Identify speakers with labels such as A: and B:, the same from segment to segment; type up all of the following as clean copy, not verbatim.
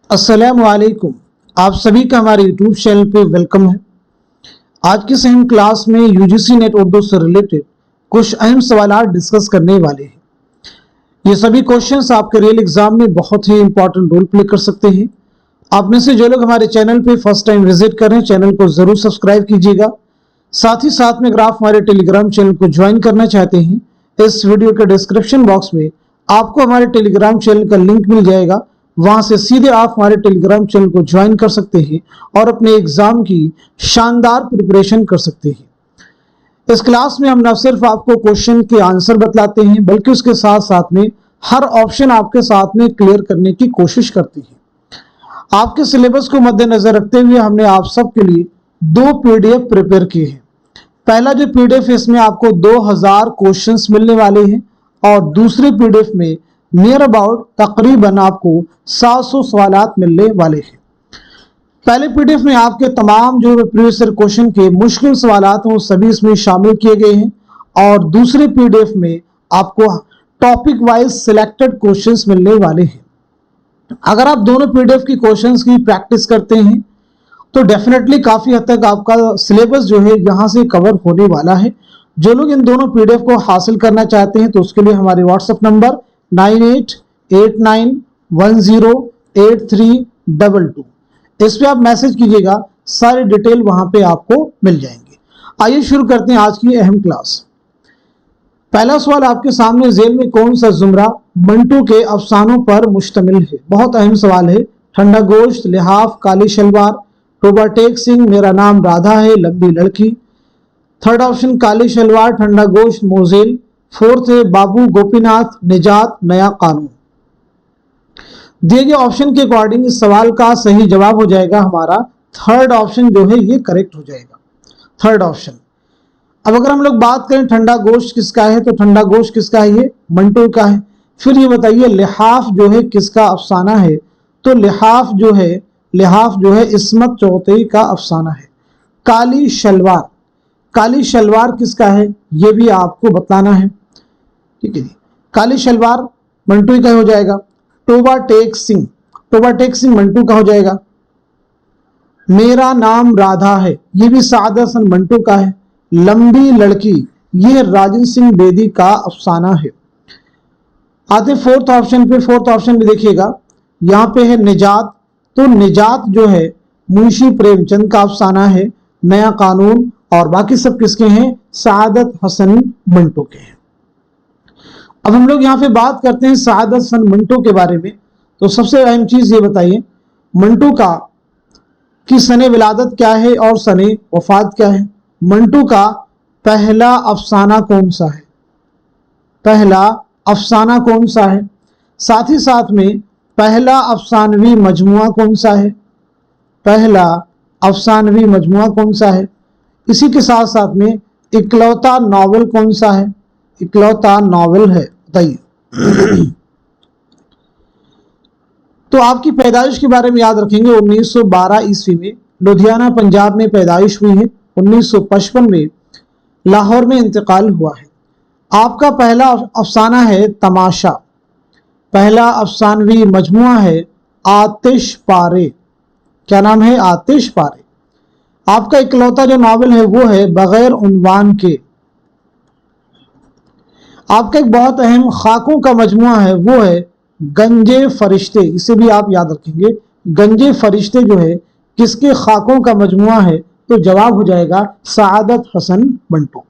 A: अस्सलाम वालेकुम। आप सभी का हमारे यूट्यूब चैनल पे वेलकम है। आज की अहम क्लास में यूजीसी नेट उर्दू से रिलेटेड कुछ अहम सवाल डिस्कस करने वाले हैं। ये सभी क्वेश्चंस आपके रियल एग्जाम में बहुत ही इंपॉर्टेंट रोल प्ले कर सकते हैं। आप में से जो लोग हमारे चैनल पे फर्स्ट टाइम विजिट कर रहे हैं, चैनल को जरूर सब्सक्राइब कीजिएगा। साथ ही साथ में अगर आप हमारे टेलीग्राम चैनल को ज्वाइन करना चाहते हैं, इस वीडियो के डिस्क्रिप्शन बॉक्स में आपको हमारे टेलीग्राम चैनल का लिंक मिल जाएगा। वहां से सीधे आप हमारे टेलीग्राम चैनल को ज्वाइन कर सकते हैं और अपने एग्जाम की शानदार प्रिपरेशन कर सकते हैं। इस क्लास में हम न सिर्फ आपको क्वेश्चन के आंसर बतलाते हैं, बल्कि उसके साथ साथ में हर ऑप्शन आपके साथ में क्लियर करने की कोशिश करते हैं। आपके सिलेबस को मद्देनजर रखते हुए हमने आप सबके लिए 2 पीडीएफ प्रिपेयर किए हैं। पहला जो पीडीएफ है, इसमें आपको 2000 क्वेश्चंस मिलने वाले हैं और दूसरे पीडीएफ में नियर अबाउट तकरीबन आपको 700 सवालात मिलने वाले हैं। पहले पीडीएफ में आपके तमाम जो प्रीवियस ईयर क्वेश्चन के मुश्किल सवालात हैं वो सभी इसमें शामिल किए गए हैं और दूसरे पीडीएफ में आपको टॉपिक वाइज सिलेक्टेड क्वेश्चंस मिलने वाले हैं। अगर आप दोनों पीडीएफ की क्वेश्चंस की प्रैक्टिस करते हैं तो डेफिनेटली काफी हद तक आपका सिलेबस जो है यहाँ से कवर होने वाला है। जो लोग इन दोनों पीडीएफ को हासिल करना चाहते हैं तो उसके लिए हमारे व्हाट्सएप नंबर 9889108322 इस पे आप मैसेज कीजिएगा, सारी डिटेल वहां पे आपको मिल जाएंगे। आइए शुरू करते हैं आज की अहम क्लास। पहला सवाल आपके सामने, जेल में कौन सा जुमरा मंटू के अफसानों पर मुश्तमिल है? बहुत अहम सवाल है। ठंडा गोश्त, लिहाफ, काली शलवार, टोबा टेक सिंह, मेरा नाम राधा है, लंबी लड़की। थर्ड ऑप्शन काली शलवार, ठंडा गोश्त, मोजेल। फोर्थ है बाबू गोपीनाथ, निजात, नया कानून। दिए गए ऑप्शन के अकॉर्डिंग इस सवाल का सही जवाब हो जाएगा हमारा थर्ड ऑप्शन जो है ये करेक्ट हो जाएगा, थर्ड ऑप्शन। अब अगर हम लोग बात करें ठंडा गोश्त किसका है, तो ठंडा गोश्त किसका है? ये मंटू का है। फिर ये बताइए लिहाफ जो है किसका अफसाना है? तो लिहाफ जो है इस्मत चौधरी का अफसाना है। काली शलवार किसका है? ये भी आपको बताना है, ठीक है जी। काली शलवार मंटू का हो जाएगा। टोबा टेक सिंह मंटू का हो जाएगा। मेरा नाम राधा है, ये भी साद हसन मंटू का है। लंबी लड़की, ये राजन सिंह बेदी का अफसाना है। आते फोर्थ ऑप्शन पे, फोर्थ ऑप्शन भी देखिएगा, यहाँ पे है निजात। तो निजात जो है मुंशी प्रेमचंद का अफसाना है। नया कानून और बाकी सब किसके हैं? सादत हसन मंटू के हैं। अब हम लोग यहाँ पे बात करते हैं सादत हसन मंटू के बारे में। तो सबसे अहम चीज ये बताइए, मंटू की सने विलादत क्या है और सने वफात क्या है? मंटू का पहला अफसाना कौन सा है? साथ ही साथ में पहला अफसानवी मजमुआ कौन सा है? इसी के साथ साथ में इकलौता नॉवेल कौन सा है? इकलौता नॉवेल है, बताइए। तो आपकी पैदाइश के बारे में याद रखेंगे। 1912 ईस्वी में लुधियाना पंजाब में पैदाइश हुई है। 1955 में लाहौर में इंतकाल हुआ है। आपका पहला अफसाना है तमाशा। पहला अफसानवी मजमुआ है आतिश पारे। क्या नाम है? आतिश पारे। आपका इकलौता जो नॉवेल है वो है बगैर उन्वान के। आपका एक बहुत अहम खाकों का मजमुआ है वो है गंजे फरिश्ते। इसे भी आप याद रखेंगे, गंजे फरिश्ते जो है किसके खाकों का मजमुआ है? तो जवाब हो जाएगा सादत हसन मंटू।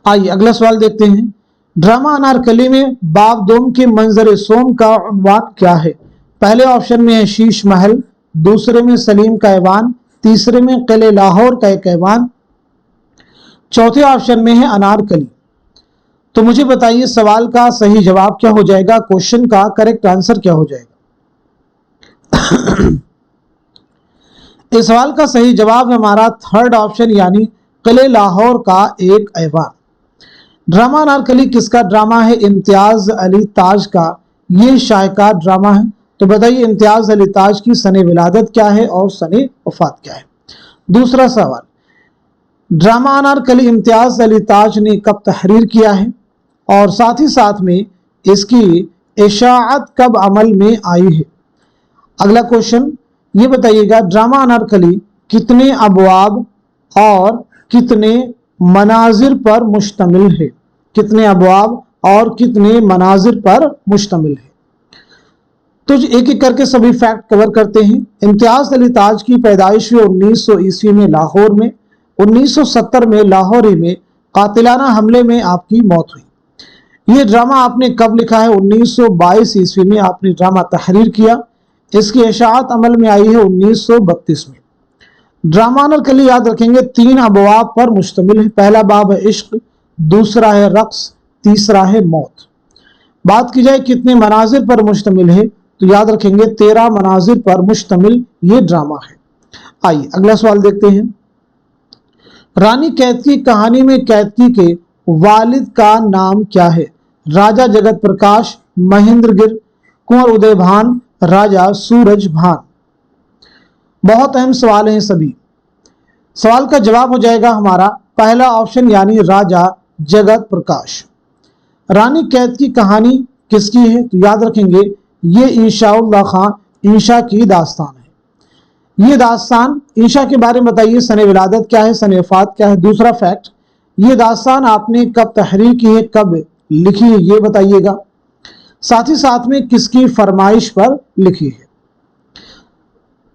A: आइए अगला सवाल देखते हैं। ड्रामा अनारकली में बाब दोम के मंजर सोम का उन्वान क्या है? पहले ऑप्शन में है शीश महल, दूसरे में सलीम का ऐवान, तीसरे में किले लाहौर का एक ऐवान, चौथे ऑप्शन में है अनारकली। तो मुझे बताइए सवाल का सही जवाब क्या हो जाएगा? क्वेश्चन का करेक्ट आंसर क्या हो जाएगा? इस सवाल का सही जवाब है हमारा थर्ड ऑप्शन, यानी किले लाहौर का एक ऐवान। ड्रामा अनारकली किसका ड्रामा है? इम्तियाज अली ताज का ये शाहकार ड्रामा है। तो बताइए इम्तियाज अली ताज की सने विलादत क्या है और सने वफात क्या है? दूसरा सवाल, ड्रामा अनारकली इम्तियाज अली ताज ने कब तहरीर किया है और साथ ही साथ में इसकी इशाअत कब अमल में आई है? अगला क्वेश्चन ये बताइएगा, ड्रामा अनारकली कितने अबवाब और कितने मनाजिर पर मुश्तमिल है? कितने अबवाब और कितने मनाजिर पर मुश्तमिल है? तो एक एक करके सभी फैक्ट कवर करते हैं। इम्तियाज अली ताज की पैदाइश हुई 1900 ईस्वी में लाहौर में। 1970 में लाहौर ही में कातिलाना हमले में आपकी मौत हुई। ये ड्रामा आपने कब लिखा है? 1922 ईस्वी में आपने ड्रामा तहरीर किया। इसकी इशाअत अमल में आई है 1932 में। ड्रामा अनारकली याद रखेंगे 3 अबवाब पर मुश्तमिल है। पहला बाब है इश्क, दूसरा है रक्स, तीसरा है मौत। बात की जाए कितने मनाजिर पर मुश्तमिल है तो याद रखेंगे 13 मनाजिर पर मुश्तमिल ये ड्रामा है। आइए अगला सवाल देखते हैं। रानी कैतकी कहानी में कैतकी के वालिद का नाम क्या है? राजा जगत प्रकाश, महेंद्रगिर, कुंवर उदय भान, राजा सूरज भान। बहुत अहम सवाल हैं सभी। सवाल का जवाब हो जाएगा हमारा पहला ऑप्शन यानी राजा जगत प्रकाश। रानी कैतकी कहानी किसकी है तो याद रखेंगे ये इंशाउल्लाह खां इंशा की दास्तान है। ये दास्तान इंशा के बारे में बताइए, सन विलादत क्या है, सन वफात क्या है। दूसरा फैक्ट, ये दास्तान आपने कब तहरीर की है, कब लिखी है ये बताइएगा। साथ ही साथ में किसकी फरमाइश पर लिखी है।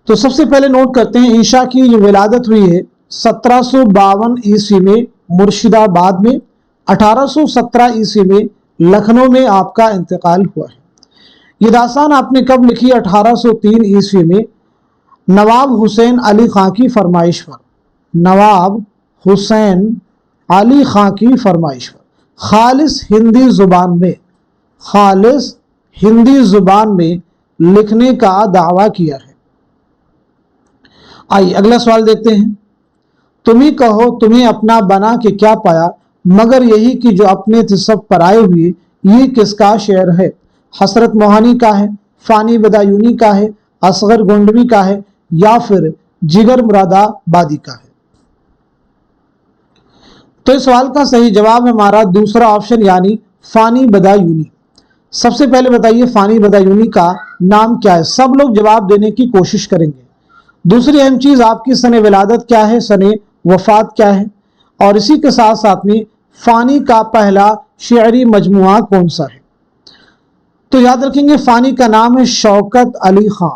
A: तो सबसे पहले नोट करते हैं इंशा की ये विलादत हुई है 1752 ईस्वी में मुर्शिदाबाद में। 1817 ईस्वी में लखनऊ में आपका इंतकाल हुआ है। ये दास्तान आपने कब लिखी? 1803 ईस्वी में नवाब हुसैन अली खां की फरमाइश पर। नवाब हुसैन अली खां की फरमाइश पर खालिस हिंदी जुबान में, खालिस हिंदी जुबान में लिखने का दावा किया है। आइए अगला सवाल देखते हैं। तुम ही कहो तुम्हें अपना बना के क्या पाया, मगर यही कि जो अपने थे सब पराए हुए, ये किसका शेर है? हसरत मोहानी का है, फानी बदायूनी का है, असगर गोंडवी का है या फिर जिगर मुरादाबादी का है? तो इस सवाल का सही जवाब है हमारा दूसरा ऑप्शन यानी फानी बदायूनी। सबसे पहले बताइए फानी बदायूनी का नाम क्या है? सब लोग जवाब देने की कोशिश करेंगे। दूसरी अहम चीज आपकी सने विलादत क्या है, सने वफात क्या है, और इसी के साथ साथ में फानी का पहला शेरी मजमुआ कौन सा है। तो याद रखेंगे फानी का नाम है शौकत अली खां।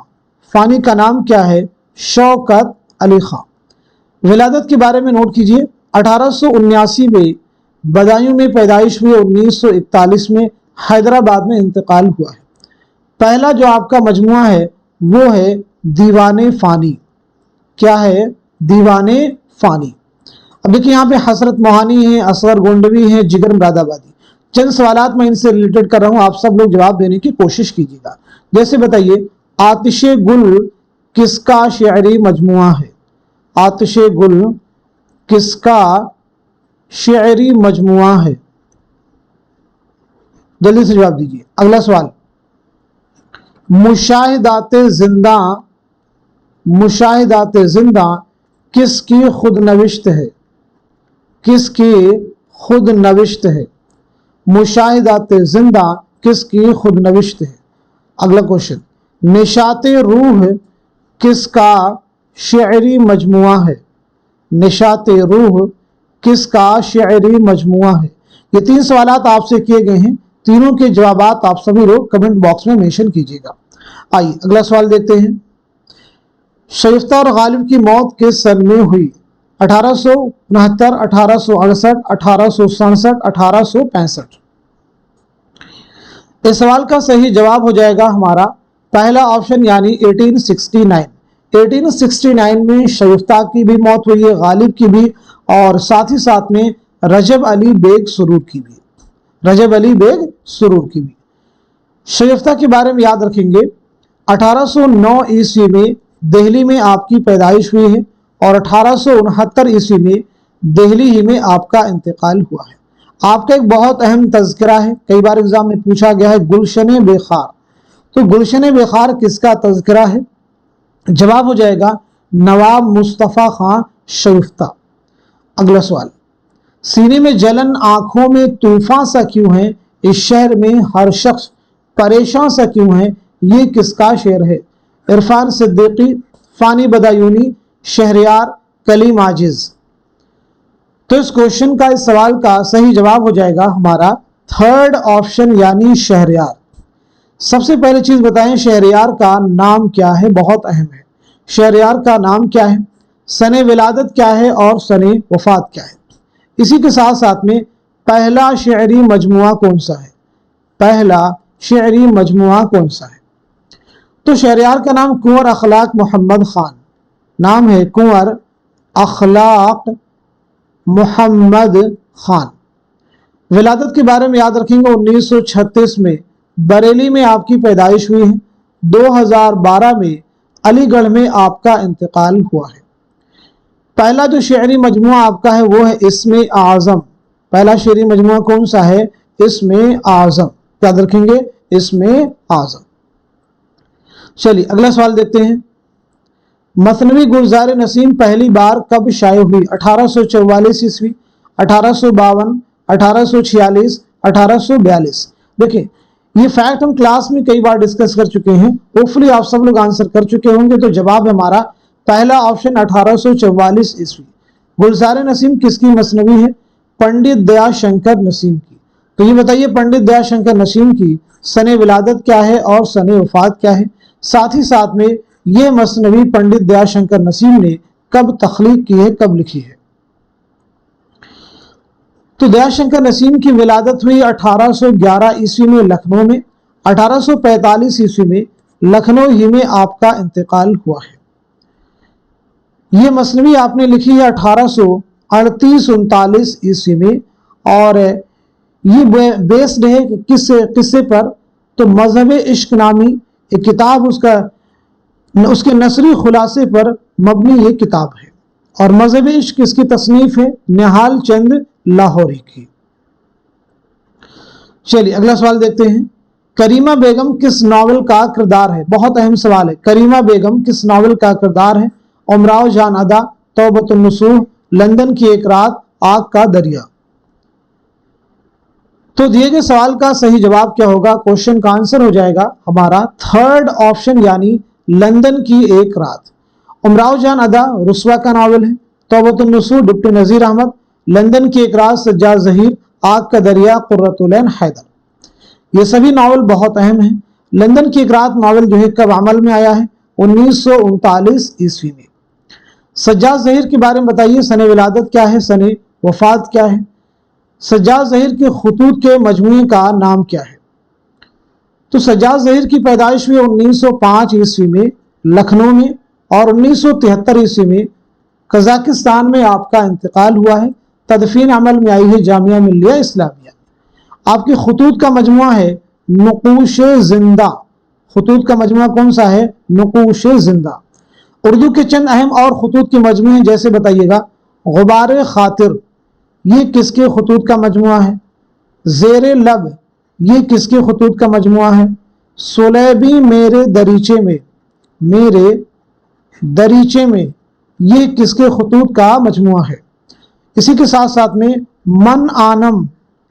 A: फानी का नाम क्या है? शौकत अली खां। विलादत के बारे में नोट कीजिए 1879 में बदायूं में पैदाइश हुई, 1941 में हैदराबाद में इंतकाल हुआ है। पहला जो आपका मजमुआ है वो है दीवाने फानी। क्या है? दीवाने फानी। अब देखिए यहाँ पे हसरत मोहानी है, असगर गोंडवी है, जिगर मुरादाबादी। चंद सवालात मैं इनसे रिलेटेड कर रहा हूँ, आप सब लोग जवाब देने की कोशिश कीजिएगा। जैसे बताइए आतिशे गुल किसका शेरी मजमुआ है? आतिशे गुल किसका शेरी मजमुआ है? जल्दी से जवाब दीजिए। अगला सवाल, मुशाहिदाते जिंदा, मुशाहिदाते जिंदा किसकी खुद नविश्त है? किसकी खुद नविश्त है? मुशाहिदाते जिंदा किसकी खुद नविश्त है? अगला क्वेश्चन, निशाते रूह किसका शेरी मजमुआ है? निशाते रूह किसका शेरी मजमुआ है? ये 3 सवालात आपसे किए गए हैं, तीनों के जवाबात आप सभी लोग कमेंट बॉक्स में मेंशन कीजिएगा। आइए अगला सवाल देखते हैं। शरीफ्ता और गालिब की मौत किस सन में हुई? 1869, 1868, 1867, 1865। इस सवाल का सही जवाब हो जाएगा हमारा पहला ऑप्शन यानी 1869। 1869 में शरीफ्ता की भी मौत हुई है, गालिब की भी, और साथ ही साथ में रजब अली बेग सुरूर की भी, रजब अली बेग सुरूर की भी। शरीफ्ता के बारे में याद रखेंगे 1809 ईस्वी में दिल्ली में आपकी पैदाइश हुई है और 1869 ईस्वी में दिल्ली ही में आपका इंतकाल हुआ है। आपका एक बहुत अहम तज़किरा है, कई बार एग्जाम में पूछा गया है, गुलशन बेखार। तो गुलशन बेखार किसका तज़किरा है? जवाब हो जाएगा नवाब मुस्तफ़ा खां शरीफ्ता। अगला सवाल, सीने में जलन आंखों में तूफान सा क्यों है, इस शहर में हर शख्स परेशान सा क्यों है, ये किसका शेर है? عرفان صدیقی، فانی بدایونی، شہریار، کلیم عاجز۔ تو اس کوشچن کا، اس سوال کا صحیح جواب ہو جائے گا ہمارا تھرڈ آپشن یعنی شہریار۔ سب سے پہلے چیز بتائیں شہریار کا نام کیا ہے، بہت اہم ہے۔ شہریار کا نام کیا ہے، سن ولادت کیا ہے اور سن وفات کیا ہے۔ اسی کے ساتھ ساتھ میں پہلا شعری مجموعہ کون سا ہے، پہلا شعری مجموعہ کون سا ہے۔ تو شہریار کا نام کنور اخلاق محمد خان، نام ہے کنور اخلاق محمد خان۔ ولادت کے بارے میں یاد رکھیں گے 1936 میں بریلی میں آپ کی پیدائش ہوئی ہے، 2012 میں علی گڑھ میں آپ کا انتقال ہوا ہے۔ پہلا جو شعری مجموعہ آپ کا ہے وہ ہے اسم اعظم۔ پہلا شعری مجموعہ کون سا ہے، اسم اعظم، یاد رکھیں گے اسم اعظم۔ چلیے اگلا سوال دیکھتے ہیں۔ مثنوی گلزار نسیم پہلی بار کب شائع ہوئی، 1844 عیسوی، 1852، 1846، 1842۔ دیکھیں یہ فیکٹ ہم کلاس میں کئی بار ڈسکس کر چکے ہیں، ہوپفلی آپ سب لوگ آنسر کر چکے ہوں گے۔ تو جواب ہمارا پہلا آپشن 1844 عیسوی۔ گلزار نسیم کس کی مثنوی ہے، پنڈت دیا شنکر نسیم کی۔ تو یہ بتائیے پنڈت دیا شنکر نسیم کی سن ولادت کیا ہے اور سن وفات کیا ہے، ساتھ ہی ساتھ میں یہ مثنوی پنڈت دیا شنکر نسیم نے کب تخلیق کی ہے، کب لکھی ہے۔ تو دیا شنکر نسیم کی ولادت ہوئی 1811 عیسوی میں لکھنؤ میں، 1845 عیسوی میں لکھنؤ ہی میں آپ کا انتقال ہوا ہے۔ یہ مثنوی آپ نے لکھی ہے 1838-39 عیسوی میں، اور یہ بیسڈ ہے کس قصے پر، تو مذہب عشق نامی ایک کتاب، اس کے نثری خلاصے پر مبنی یہ کتاب ہے، اور مذہب عشق اس کی تصنیف ہے نہال چند لاہوری کی۔ چلیے اگلا سوال دیکھتے ہیں۔ کریمہ بیگم کس ناول کا کردار ہے، بہت اہم سوال ہے۔ کریمہ بیگم کس ناول کا کردار ہے، امراؤ جان ادا، توبۃ النصوح، لندن کی ایک رات، آگ کا دریا۔ تو دیے گئے سوال کا صحیح جواب کیا ہوگا، کوشچن کا آنسر ہو جائے گا ہمارا تھرڈ آپشن یعنی لندن کی ایک رات۔ امراؤ جان ادا رسوا کا ناول ہے، توبۃ النصوح ڈپٹی نذیر احمد، لندن کی ایک رات سجاد ظہیر، آگ کا دریا قرۃ العین حیدر۔ یہ سبھی ناول بہت اہم ہیں۔ لندن کی ایک رات ناول جو ہے کب عمل میں آیا ہے، 1939 عیسوی میں۔ سجاد ظہیر کے بارے میں بتائیے سن ولادت کیا ہے، سن وفات کیا ہے۔ سجاد ظہیر کے خطوط کے مجموعے کا نام کیا ہے۔ تو سجاد ظہیر کی پیدائش ہوئی 1905 عیسوی میں لکھنؤ میں، اور 1973 عیسوی میں قزاقستان میں آپ کا انتقال ہوا ہے۔ تدفین عمل میں آئی ہے جامعہ ملیہ اسلامیہ۔ آپ کے خطوط کا مجموعہ ہے نقوش زندہ۔ خطوط کا مجموعہ کون سا ہے، نقوش زندہ۔ اردو کے چند اہم اور خطوط کے مجموعے ہیں، جیسے بتائیے گا غبار خاطر، یہ کس کے خطوط کا مجموعہ ہے۔ زیر لب، یہ کس کے خطوط کا مجموعہ ہے۔ سلیبی میرے دریچے میں، میرے دریچے میں، یہ کس کے خطوط کا مجموعہ ہے۔ اسی کے ساتھ ساتھ میں من آنم،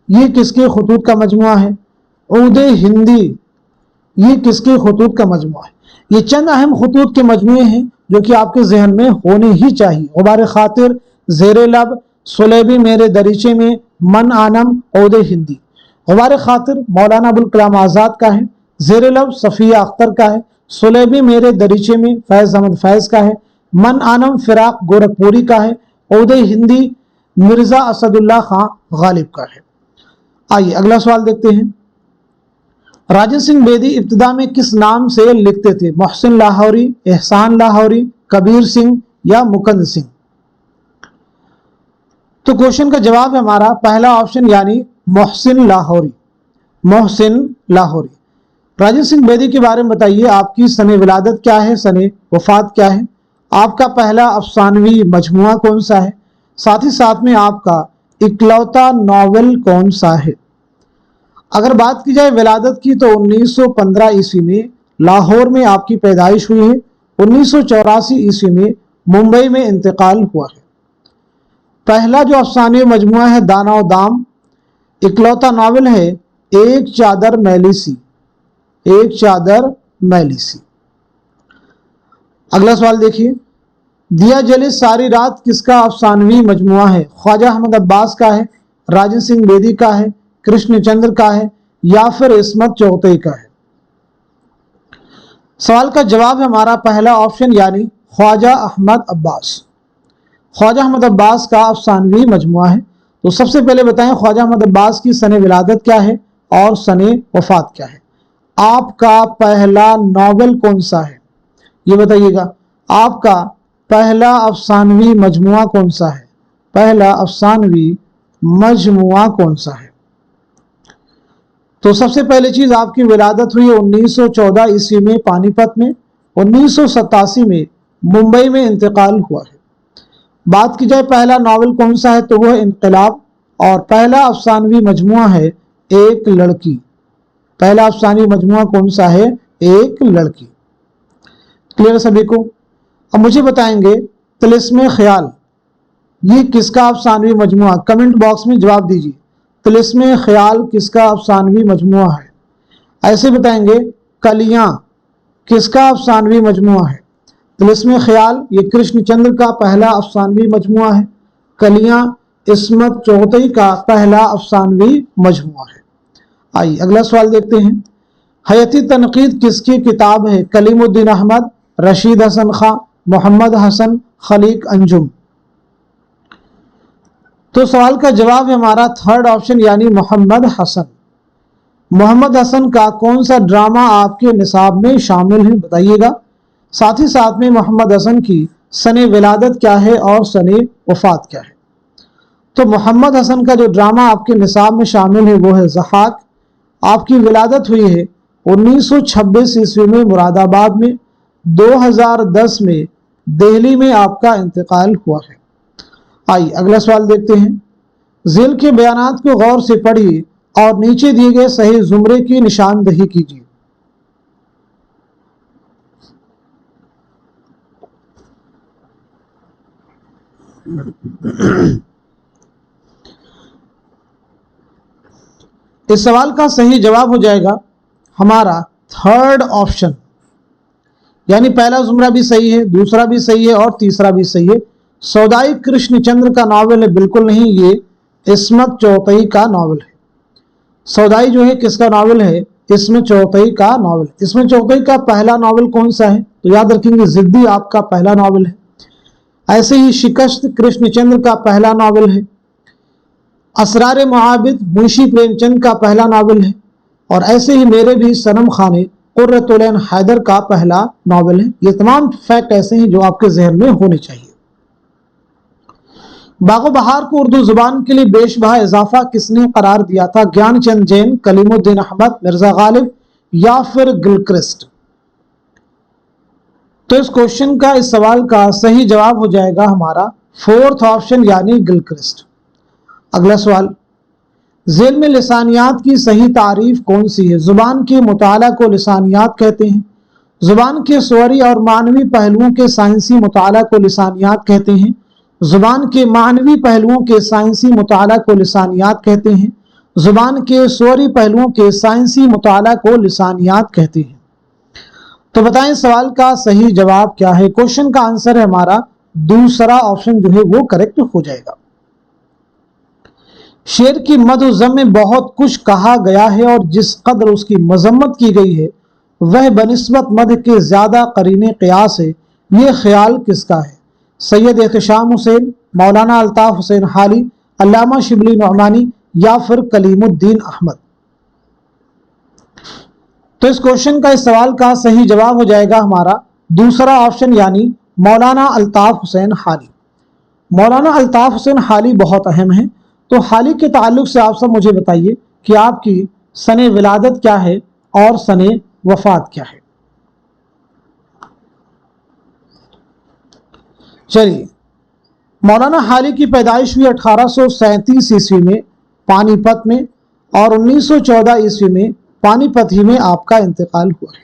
A: یہ کس کے خطوط کا مجموعہ ہے۔ عود ہندی، یہ کس کے خطوط کا مجموعہ ہے۔ یہ چند اہم خطوط کے مجموعے ہیں جو کہ آپ کے ذہن میں ہونے ہی چاہیے۔ غبار خاطر، زیر لب، سلیبی میرے دریچے میں، من آنم، عود ہندی۔ غبار خاطر مولانا ابوالکلام آزاد کا ہے، زیر لب صفیہ اختر کا ہے، سلیبی میرے دریچے میں فیض احمد فیض کا ہے، من آنم فراق گورکھپوری کا ہے، عود ہندی مرزا اسد اللہ خان غالب کا ہے۔ آئیے اگلا سوال دیکھتے ہیں۔ راجن سنگھ بیدی ابتدا میں کس نام سے لکھتے تھے، محسن لاہوری، احسان لاہوری، کبیر سنگھ یا مکند سنگھ۔ تو کوشچن کا جواب ہے ہمارا پہلا آپشن یعنی محسن لاہوری، محسن لاہوری۔ راجن سنگھ بیدی کے بارے میں بتائیے آپ کی سن ولادت کیا ہے، سن وفات کیا ہے، آپ کا پہلا افسانوی مجموعہ کون سا ہے، ساتھ ہی ساتھ میں آپ کا اکلوتا ناول کون سا ہے۔ اگر بات کی جائے ولادت کی تو 1915 عیسوی میں لاہور میں آپ کی پیدائش ہوئی ہے، 1984 عیسوی میں ممبئی میں انتقال ہوا ہے۔ پہلا جو افسانوی مجموعہ ہے دانا و دام، اکلوتا ناول ہے ایک چادر میلی سی، ایک چادر میلی سی۔ अगला सवाल देखिए, दिया जले सारी रात किसका अफसानवी मजमुआ है? ख्वाजा अहमद अब्बास का है, राजन सिंह बेदी का है, कृष्णचंद्र का है, या फिर इस्मत चौगतई का है? सवाल का जवाब है हमारा पहला ऑप्शन यानी ख्वाजा अहमद अब्बास। ख्वाजा अहमद अब्बास का अफसानवी मजमुआ है। तो सबसे पहले बताएं ख्वाजा अहमद अब्बास की सने विलादत क्या है और सने वफात क्या है? आपका पहला नॉवेल कौन सा है ये बताइएगा। आपका पहला अफसानवी मजमुआ कौन सा है? पहला अफसानवी मजमुआ कौन सा है? तो सबसे पहली चीज, आपकी विलादत हुई 1914 ईस्वी में पानीपत में, 1987 में मुंबई में इंतकाल हुआ है। बात की जाए पहला नावल कौन सा है तो वह इनकलाब, और पहला अफसानवी मजमुआ है एक लड़की। पहला अफसानवी मजमुआ कौन सा है? एक लड़की। क्लियर सभी को? अब मुझे बताएंगे तिलिस्मे ख्याल ये किसका अफसानवी मजमुआ? कमेंट बॉक्स में जवाब दीजिए, तिलिस्मे ख्याल किसका अफसानवी मजमुआ है? ऐसे बताएंगे कलियां किसका अफसानवी मजमुआ है? तिलिस्मे ख्याल ये कृष्णचंद्र का पहला अफसानवी मजमुआ है, कलियां इस्मत चौगतई का पहला अफसानवी मजमुआ है। आइए अगला सवाल देखते हैं, हयती तनकीद किसकी किताब है? कलीमुद्दीन अहमद, रशीद हसन खां, मोहम्मद हसन, खलीक अंजुम? तो सवाल का जवाब है हमारा थर्ड ऑप्शन यानी मोहम्मद हसन। मोहम्मद हसन का कौन सा ड्रामा आपके निसाब में शामिल है बताइएगा। साथ ही साथ में मोहम्मद हसन की सने विलादत क्या है और सने वफात क्या है? तो मोहम्मद हसन का जो ड्रामा आपके निसाब में शामिल है वो है ज़हाक। आपकी विलादत हुई है 1926 ईस्वी में मुरादाबाद में, 2010 में दिल्ली में आपका इंतकाल हुआ है। आइए अगला सवाल देखते हैं, ज़ेल के बयानात को गौर से पढ़िए और नीचे दिए गए सही जुमरे की निशानदही कीजिए। इस सवाल का सही जवाब हो जाएगा हमारा थर्ड ऑप्शन, यानी पहला जुमरा भी सही है, दूसरा भी सही है और तीसरा भी सही है। सौदाई कृष्णचंद्र का नावल है? बिल्कुल नहीं, ये इस्मत चौगतई का नावल है। सौदाई जो है किसका नावल है? इस्मत चौगतई का नावल। इस्मत चौगतई का पहला नावल कौन सा है? तो याद रखेंगे जिद्दी आपका पहला नावल है। ऐसे ही शिकस्त कृष्णचंद्र का पहला नावल है। असरार मुआबिद मुंशी प्रेमचंद का पहला नावल है। और ऐसे ही मेरे भी सनम खाने कुर्रतुल ऐन हैदर का पहला नावल है। ये तमाम फैक्ट ऐसे हैं जो आपके जहन में होने चाहिए। बागो बहार को उर्दू जुबान के लिए बेशबहा इजाफा किसने करार दिया था? ज्ञानचंद जैन, कलीमुद्दीन अहमद, मिर्जा गालिब या फिर गिलक्रिस्ट? तो इस क्वेश्चन का, इस सवाल का सही जवाब हो जाएगा हमारा फोर्थ ऑप्शन यानी गिलक्रिस्ट। अगला सवाल, ज़ेल में लिसानियात की सही तारीफ कौन सी है? जुबान के मुताला को लिसानियात कहते हैं, जुबान के स्वरी और मानवी पहलुओं के साइंसी मुताला को लिसानियात कहते हैं, जुबान के मानवी पहलुओं के साइंसी मुताला को लिसानियात कहते हैं, जुबान के स्वरी पहलुओं के साइंसी मुताला को लिसानियात कहते हैं। तो बताएं सवाल का सही जवाब क्या है? क्वेश्चन का आंसर है हमारा दूसरा ऑप्शन जो है वो करेक्ट हो जाएगा। शेर की मद-ओ-ज़म में बहुत कुछ कहा गया है और जिस कदर उसकी मजम्मत की गई है वह बनिस्बत मद के ज्यादा करीने क़ियास है। ये ख्याल किसका है? सैयद एहतशाम हुसैन, मौलाना अल्ताफ हुसैन हाली, अल्लामा शिबली नौमानी या फिर कलीमुद्दीन अहमद? तो इस क्वेश्चन का, इस सवाल का सही जवाब हो जाएगा हमारा दूसरा ऑप्शन यानी मौलाना अल्ताफ हुसैन हाली। मौलाना अल्ताफ हुसैन हाली बहुत अहम है। तो हाली के ताल्लुक से आप सब मुझे बताइए कि आपकी सने विलादत क्या है और सने वफात क्या है? चलिए, मौलाना हाली की पैदाइश हुई 1837 ईस्वी में पानीपत में और 1914 ईस्वी में पानीपत ही में आपका इंतकाल हुआ है।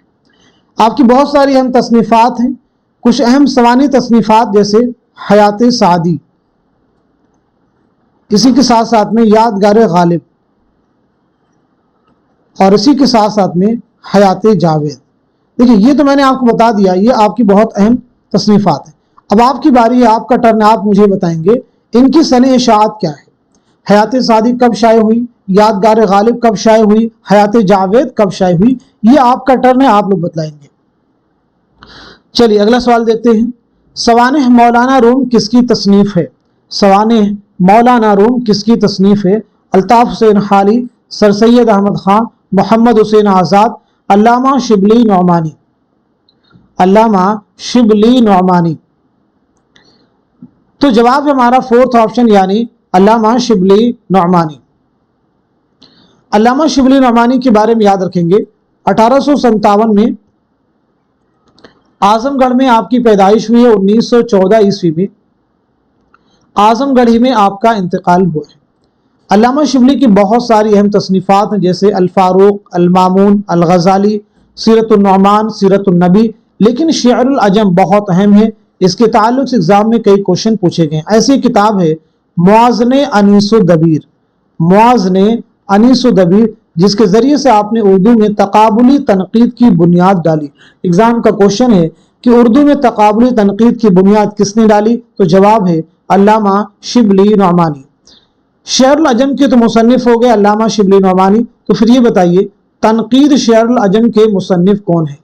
A: आपकी बहुत सारी अहम तसनीफ़ात हैं। कुछ अहम सवानी तसनीफ़ात जैसे हयात सादी, इसी के साथ साथ में यादगार गालिब और इसी के साथ साथ में हयात जावेद। देखिए, ये तो मैंने आपको बता दिया, ये आपकी बहुत अहम تصنیفات ہیں۔ اب آپ کی باری ہے، آپ کا ٹرن، آپ مجھے بتائیں گے ان کی سنِ اشاعت کیا ہے۔ حیات سعدی کب شائع ہوئی، یادگار غالب کب شائع ہوئی، حیات جاوید کب شائع ہوئی، یہ آپ کا ٹرن ہے، آپ لوگ بتلائیں گے۔ چلیے اگلا سوال دیکھتے ہیں۔ سوانح مولانا روم کس کی تصنیف ہے؟ سوانح مولانا روم کس کی تصنیف ہے؟ الطاف حسین حالی، سر سید احمد خان، محمد حسین آزاد، علامہ شبلی نعمانی۔ علامہ شبلی نعمانی۔ تو جواب ہمارا فورتھ آپشن یعنی علامہ شبلی نعمانی۔ علامہ شبلی نعمانی کے بارے میں یاد رکھیں گے 1857 میں اعظم گڑھ میں آپ کی پیدائش ہوئی ہے، 1914 عیسوی میں اعظم گڑھی میں آپ کا انتقال ہوا ہے۔ علامہ شبلی کی بہت ساری اہم تصنیفات ہیں، جیسے الفاروق، المامون، الغزالی، سیرت النعمان، سیرت النبی، لیکن شعر العجم بہت اہم ہے، اس کے تعلق سے ایگزام میں کئی کوشچن پوچھے گئے ہیں۔ ایسی کتاب ہے موازن انیس و دبیر، موازن انیس و دبیر، جس کے ذریعے سے آپ نے اردو میں تقابلی تنقید کی بنیاد ڈالی۔ ایگزام کا کوشچن ہے کہ اردو میں تقابلی تنقید کی بنیاد کس نے ڈالی؟ تو جواب ہے علامہ شبلی نعمانی۔ شعر العجم کے تو مصنف ہو گئے علامہ شبلی نعمانی، تو پھر یہ بتائیے تنقید شعر العجم کے مصنف کون ہے؟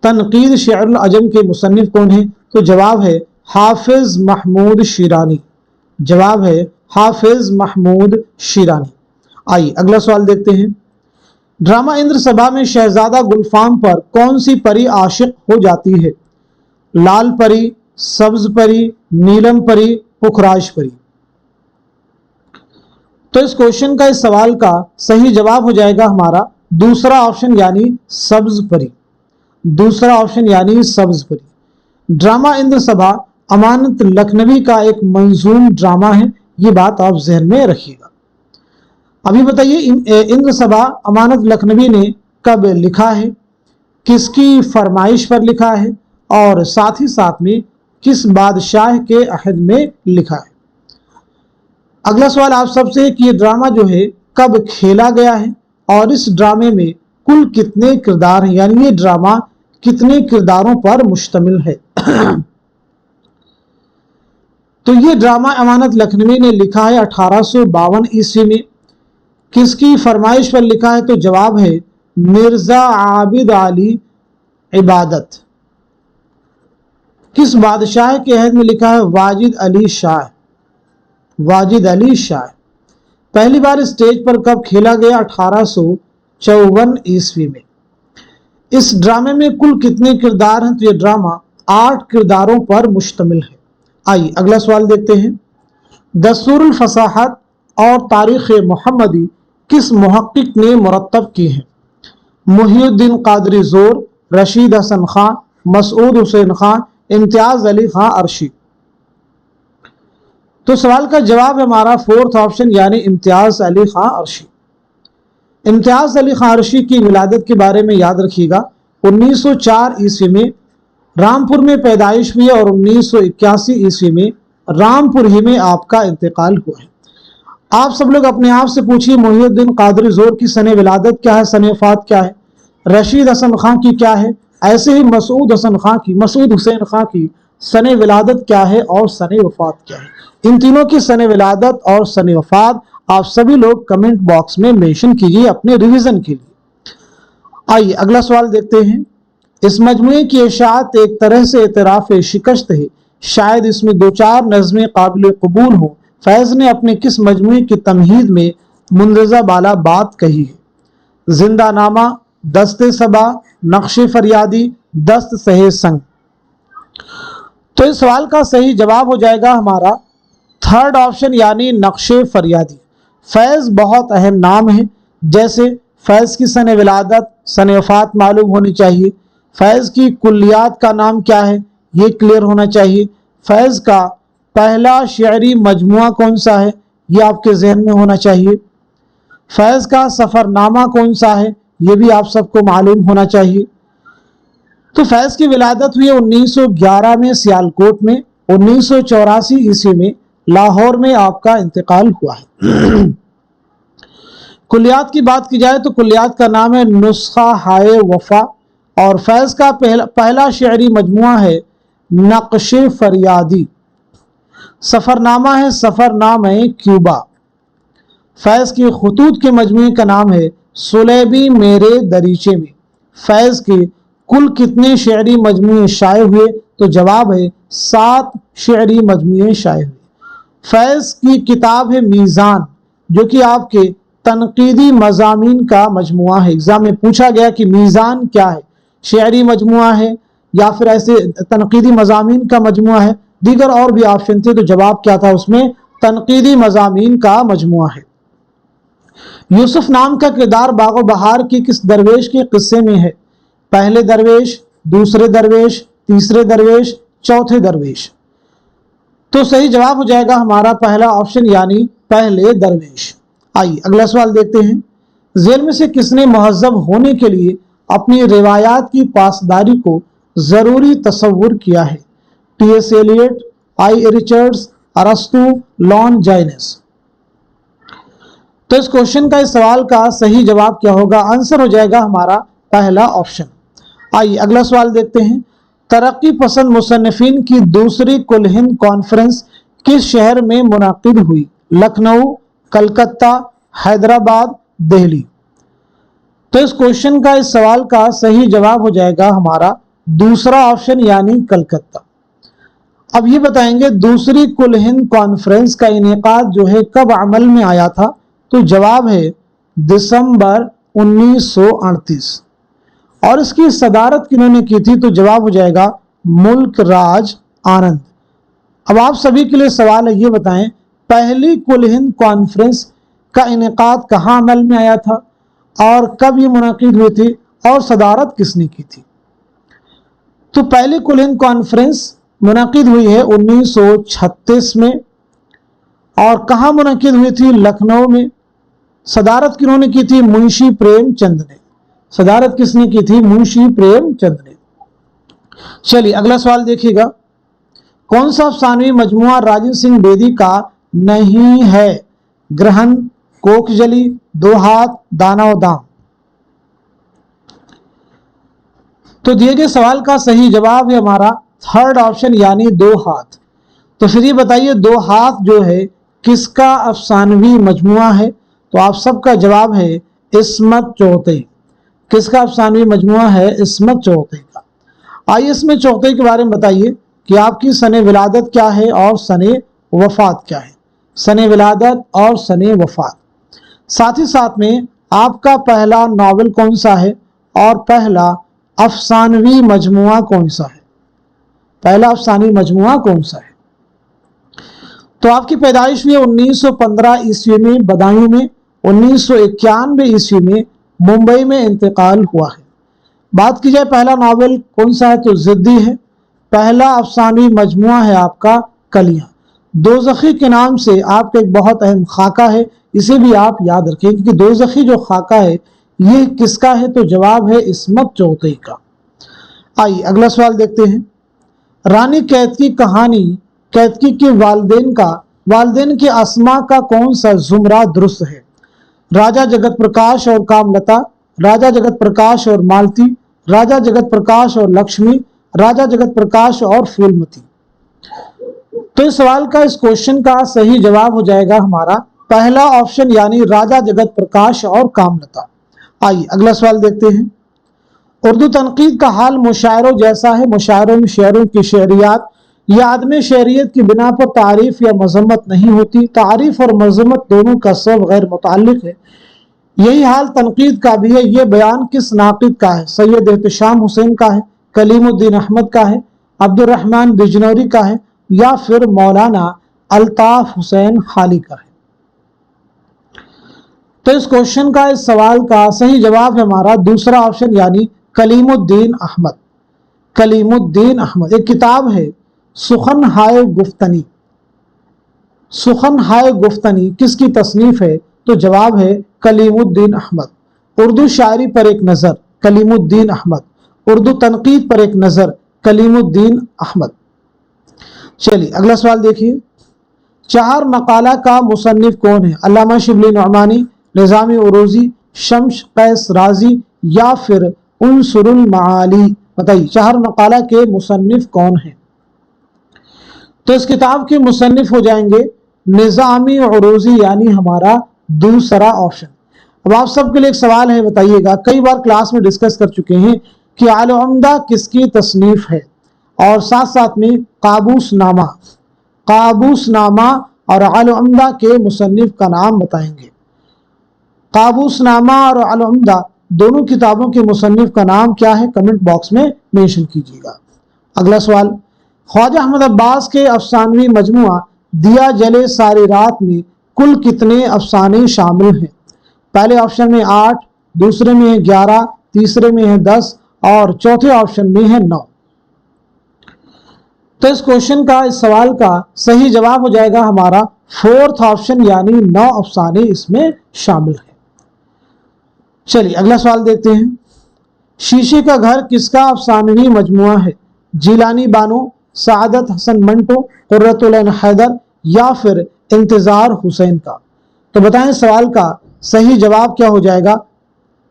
A: تنقید شعر العجم کے مصنف کون ہیں؟ تو جواب ہے حافظ محمود شیرانی۔ جواب ہے حافظ محمود شیرانی۔ آئیے اگلا سوال دیکھتے ہیں۔ ڈرامہ اندر سبھا میں شہزادہ گلفام پر کون سی پری عاشق ہو جاتی ہے؟ لال پری، سبز پری، نیلم پری، پکھراج پری۔ تو اس کوشچن کا، اس سوال کا صحیح جواب ہو جائے گا ہمارا دوسرا آپشن یعنی سبز پری۔ دوسرا آپشن یعنی سبز پری۔ ڈرامہ اندر سبھا امانت لکھنوی کا ایک منظوم ڈرامہ ہے، یہ بات آپ ذہن میں رکھیے گا۔ ابھی بتائیے اندر سبھا امانت لکھنوی نے کب لکھا ہے، کس کی فرمائش پر لکھا ہے، اور ساتھ ہی ساتھ میں کس بادشاہ کے عہد میں لکھا ہے۔ اگلا سوال آپ سب سے کہ یہ ڈرامہ جو ہے کب کھیلا گیا ہے، اور اس ڈرامے میں کل کتنے کردار ہیں، یعنی یہ ڈرامہ کتنے کرداروں پر مشتمل ہے۔ تو یہ ڈرامہ امانت لکھنوی نے لکھا ہے 1852 عیسوی میں۔ کس کی فرمائش پر لکھا ہے؟ تو جواب ہے مرزا عابد علی عبادت۔ کس بادشاہ کے عہد میں لکھا ہے؟ واجد علی شاہ۔ واجد علی شاہ۔ پہلی بار اسٹیج پر کب کھیلا گیا؟ 1854 عیسوی میں۔ اس ڈرامے میں کل کتنے کردار ہیں؟ تو یہ ڈرامہ 8 کرداروں پر مشتمل ہے۔ آئیے اگلا سوال دیکھتے ہیں۔ دستور الفصاحت اور تاریخ محمدی کس محقق نے مرتب کی ہے؟ محی الدین قادری زور، رشید حسن خان، مسعود حسین خان، امتیاز علی خان عرشی۔ تو سوال کا جواب ہمارا فورتھ آپشن یعنی امتیاز علی خان عرشی۔ امتیاز علی خان عرشی کی ولادت کے بارے میں یاد رکھیے گا 1904 عیسوی میں رامپور میں پیدائش ہوئی اور 1981 عیسوی میں رامپور ہی میں آپ کا انتقال ہوا ہے۔ آپ سب لوگ اپنے آپ سے پوچھیے محی الدین قادری زور کی سنِ ولادت کیا ہے، سنِ وفات کیا ہے؟ رشید حسن خان کی کیا ہے؟ ایسے ہی مسعود حسین خان کی سنِ ولادت کیا ہے اور سنِ وفات کیا ہے؟ ان تینوں کی سنِ ولادت اور سنِ وفات آپ سبھی لوگ کمنٹ باکس میں مینشن کیجیے اپنے ریویژن کے لیے۔ آئیے اگلا سوال دیکھتے ہیں۔ اس مجموعے کی اشاعت ایک طرح سے اعتراف شکست ہے، شاید اس میں 2-4 نظمیں قابل قبول ہوں۔ فیض نے اپنے کس مجموعے کی تمہید میں مندرجہ بالا بات کہی ہے؟ زندہ نامہ، دست صبا، نقش فریادی، دست سہے سنگ۔ تو اس سوال کا صحیح جواب ہو جائے گا ہمارا تھرڈ آپشن یعنی نقش فریادی۔ فیض بہت اہم نام ہے، جیسے فیض کی سنِ ولادت، سنِ وفات معلوم ہونی چاہیے، فیض کی کلیات کا نام کیا ہے یہ کلیئر ہونا چاہیے، فیض کا پہلا شعری مجموعہ کون سا ہے یہ آپ کے ذہن میں ہونا چاہیے، فیض کا سفر نامہ کون سا ہے یہ بھی آپ سب کو معلوم ہونا چاہیے۔ تو فیض کی ولادت ہوئی 1911 میں سیالکوٹ میں، 1984 عیسوی میں لاہور میں آپ کا انتقال ہوا ہے۔ کلیات کی بات کی جائے تو کلیات کا نام ہے نسخہ ہائے وفا، اور فیض کا پہلا شعری مجموعہ ہے नक्श फरियादी। सफरनामा है सफरनामा क्यूबा। फैज़ के खतूत के मजमूए का नाम है सुलेबी मेरे दरीचे में। फैज़ के कुल कितने शेरी मजमूए शाये हुए? तो जवाब है 7 शेरी मजमूए शाये हुए। फैज़ की किताब है मीज़ान, जो कि आपके तनकीदी मज़ामीन का मजमुआ है। एग्जाम में पूछा गया कि मीज़ान क्या है, शेरी मजमुआ है या फिर ऐसे तनकीदी मज़ामीन का मजमुआ है। दीगर और भी ऑप्शन थे, तो जवाब क्या था उसमें? तनकीदी मज़ामीन का मजमुआ है। यूसुफ नाम का किरदार बागो बहार की किस दरवेश के किस्से में है? पहले दरवेश, दूसरे दरवेश, तीसरे दरवेश, चौथे दरवेश। तो सही जवाब हो जाएगा हमारा पहला ऑप्शन यानी पहले दरवेश। आइए अगला सवाल देखते हैं। जेल में से किसने महज़ब होने के लिए अपनी रिवायात की पासदारी को जरूरी तस्वुर किया है? टी.एस. एलियट, आई. रिचर्ड्स, अरस्तु, लॉन जाइनेस। तो इस क्वेश्चन का, इस सवाल का सही जवाब क्या होगा? आंसर हो जाएगा हमारा पहला ऑप्शन। आइए अगला सवाल देखते हैं। तरक्की पसंद मुसन्निफिन की दूसरी कुल हिंद कॉन्फ्रेंस किस शहर में मुनाकिद हुई? लखनऊ, कलकत्ता, हैदराबाद, दिल्ली। तो इस क्वेश्चन का, इस सवाल का सही जवाब हो जाएगा हमारा दूसरा ऑप्शन यानी कलकत्ता। अब ये बताएंगे दूसरी कुल हिंद कॉन्फ्रेंस का इनेकाद जो है कब अमल में आया था? तो जवाब है दिसंबर 1938। और इसकी सदारत किन्होंने की थी? तो जवाब हो जाएगा मुल्क राज आनंद। अब आप सभी के लिए सवाल है, ये बताएं पहली कुल हिंद कॉन्फ्रेंस का इनेकाद कहाँ अमल में आया था और कब ये मुनाकिद हुई थी और सदारत किसने की थी? तो पहली कुल हिंद कॉन्फ्रेंस मुनाकिद हुई है 1936 में। और कहाँ मुनाकिद हुई थी? लखनऊ में। सदारत किन्होंने की थी? मुंशी प्रेमचंद ने। सदारत किसने की थी? मुंशी प्रेमचंद ने। चलिए अगला सवाल देखिएगा। कौन सा अफसानवी मजमुआ राजेंद्र सिंह बेदी का नहीं है? ग्रहण, कोकजली, दो हाथ, दाना और दाम। तो दिए गए सवाल का सही जवाब है हमारा थर्ड ऑप्शन यानी दो हाथ। तो फिर ये बताइए दो हाथ जो है किसका अफसानवी मजमुआ है? तो आप सबका जवाब है इस्मत चौथे। किसका अफसानवी मजमुआ है? इस्मत चौथे का। आइए इसमें चौथे के बारे में बताइए कि आपकी सने विलादत क्या है और सने वफात क्या है? सने विलादत और सने वफात। साथ ही साथ में आपका पहला नावल कौन सा है और पहला अफसानवी मजमुआ कौन सा है? पहला अफसानवी मजमुआ कौन सा है? तो आपकी पैदाइश हुई 1915 ईस्वी में बदायूं में। 1991 ईस्वी में मुंबई में इंतकाल हुआ है। बात की जाए पहला नावल कौन सा है? तो जिद्दी है। पहला अफसानवी मजमुआ है आपका कलियां। दोज़खी के नाम से आपका एक बहुत अहम खाका है, इसे भी आप याद रखें क्योंकि दोज़खी जो खाका है ये किसका है? तो जवाब है इस्मत चौथे का। आइए अगला सवाल देखते हैं। रानी कैतकी कहानी कैतकी के वालिदैन के अस्मा का कौन सा जुमरा दुरुस्त है? राजा जगत प्रकाश और कामलता, राजा जगत प्रकाश और मालती, राजा जगत प्रकाश और लक्ष्मी, राजा जगत प्रकाश और फूलमती। तो इस सवाल का, इस क्वेश्चन का सही जवाब हो जाएगा हमारा पहला ऑप्शन यानी राजा जगत प्रकाश और कामलता। आइए अगला सवाल देखते हैं। उर्दू तनकीद का हाल मुशायरों जैसा है। मुशायरों में शेरों की शेरियात या आदमी शहरियत की बिना पर तारीफ या मजम्मत नहीं होती। तारीफ और मजम्मत दोनों का सब गैर मुताल्लिक है। यही हाल तनकीद का भी है। ये बयान किस नाकिद का है? सैयद एहतशाम हुसैन का है, कलीमुद्दीन अहमद का है, अब्दुर्रहमान बिजनौरी का है या फिर मौलाना अल्ताफ हुसैन खाली का है? तो इस क्वेश्चन का, इस सवाल का सही जवाब है हमारा दूसरा ऑप्शन यानी कलीमुद्दीन अहमद। कलीमुद्दीन अहमद। एक किताब है सुखन हाय गुफ्तनी। सुखन हाय गुफ्तनी किसकी तसनीफ है? तो जवाब है कलीमुद्दीन अहमद। उर्दू शायरी पर एक नज़र, कलीमुद्दीन अहमद। उर्दू तनकीद पर एक नज़र, कलीमुद्दीन अहमद। चलिए अगला सवाल देखिए। चार मकाला का मुसन्निफ कौन है? अल्लामा शिबली नुअमानी, निज़ामी उरूज़ी, शम्स कैस राजी या फिर उनसुरुल माली। बताइए चार मकाला के मुसन्निफ कौन है? तो इस किताब के मुसन्निफ हो जाएंगे निज़ामी उरूज़ी, यानी हमारा दूसरा ऑप्शन। अब आप सबके लिए एक सवाल है, बताइएगा, कई बार क्लास में डिस्कस कर चुके हैं कि अल उम्दा किसकी तसनीफ है, और साथ साथ में काबूसनामा और अल उम्दा के मुसन्निफ का नाम बताएंगे। काबूसनामा और अल उम्दा दोनों किताबों के मुसन्निफ का नाम क्या है, कमेंट बॉक्स में मेंशन कीजिएगा। अगला सवाल, ख्वाजा अहमद अब्बास के अफसानवी मजमुआ दिया जले सारी रात में कुल कितने अफसाने शामिल हैं? पहले ऑप्शन में 8, दूसरे में है 11, तीसरे में है 10 और चौथे ऑप्शन में है 9। तो इस क्वेश्चन का, इस सवाल का सही जवाब हो जाएगा हमारा फोर्थ ऑप्शन, यानी 9 अफसाने इसमें शामिल है। चलिए अगला सवाल देखते हैं। शीशे का घर किसका अफसानवी मजमुआ है? जिलानी बानो, सादत हसन मंटो, कुर्रतुल ऐन हैदर या फिर इंतजार हुसैन का? तो बताएं सवाल का सही जवाब क्या हो जाएगा,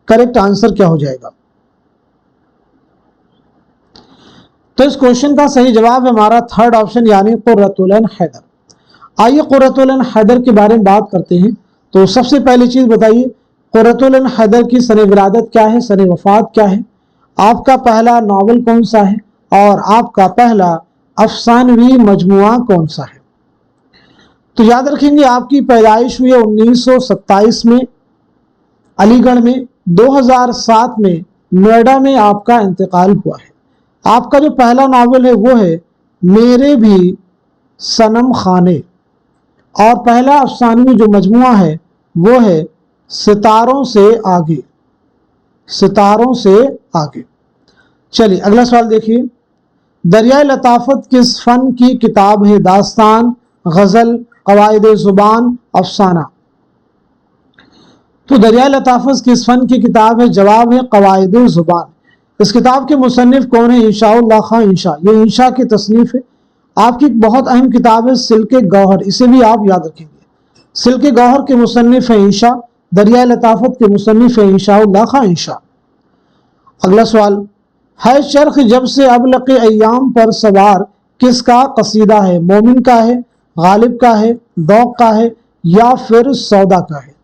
A: करेक्ट आंसर क्या हो जाएगा? तो इस क्वेश्चन का सही जवाब है हमारा थर्ड ऑप्शन, यानी कुर्रतुल ऐन हैदर। आइए कुर्रतुल ऐन हैदर के बारे में बात करते हैं। तो सबसे पहली चीज बताइए, कुर्रतुल ऐन हैदर की सने विलादत क्या है, सने वफात क्या है, आपका पहला नावल कौन सा है और आपका पहला अफसानवी मजमुआ कौन सा है? तो याद रखेंगे, आपकी पैदाइश हुई है 1927 में अलीगढ़ में, 2007 में नोएडा में आपका इंतकाल हुआ है। आपका जो पहला नावल है वो है मेरे भी सनम खाने, और पहला अफसानवी जो मजमुआ है वो है सितारों से आगे, सितारों से आगे। चलिए अगला सवाल देखिए, दरियाए लताफत किस फन की किताब है? दास्तान, गजल, कवायद जुबान, अफसाना? तो दरियाए लताफत किस फन की किताब है? जवाब है कवायद जुबान। इस किताब के मुसन्निफ कौन है? इंशाउल्लाह खां इंशा, ये इंशा की तसनीफ है। आपकी बहुत अहम किताब है सिल्के गौहर, इसे भी आप याद रखेंगे। सिल्के गौहर के मुसन्निफ है इंशा, दरियाए लताफत के मुसन्निफ है इंशाउल्लाह खां इंशा। अगला सवाल है, चरख जब से अब लके अय्याम पर सवार किसका कसीदा है? मोमिन का है, गालिब का है, दौक का है या फिर सौदा का है?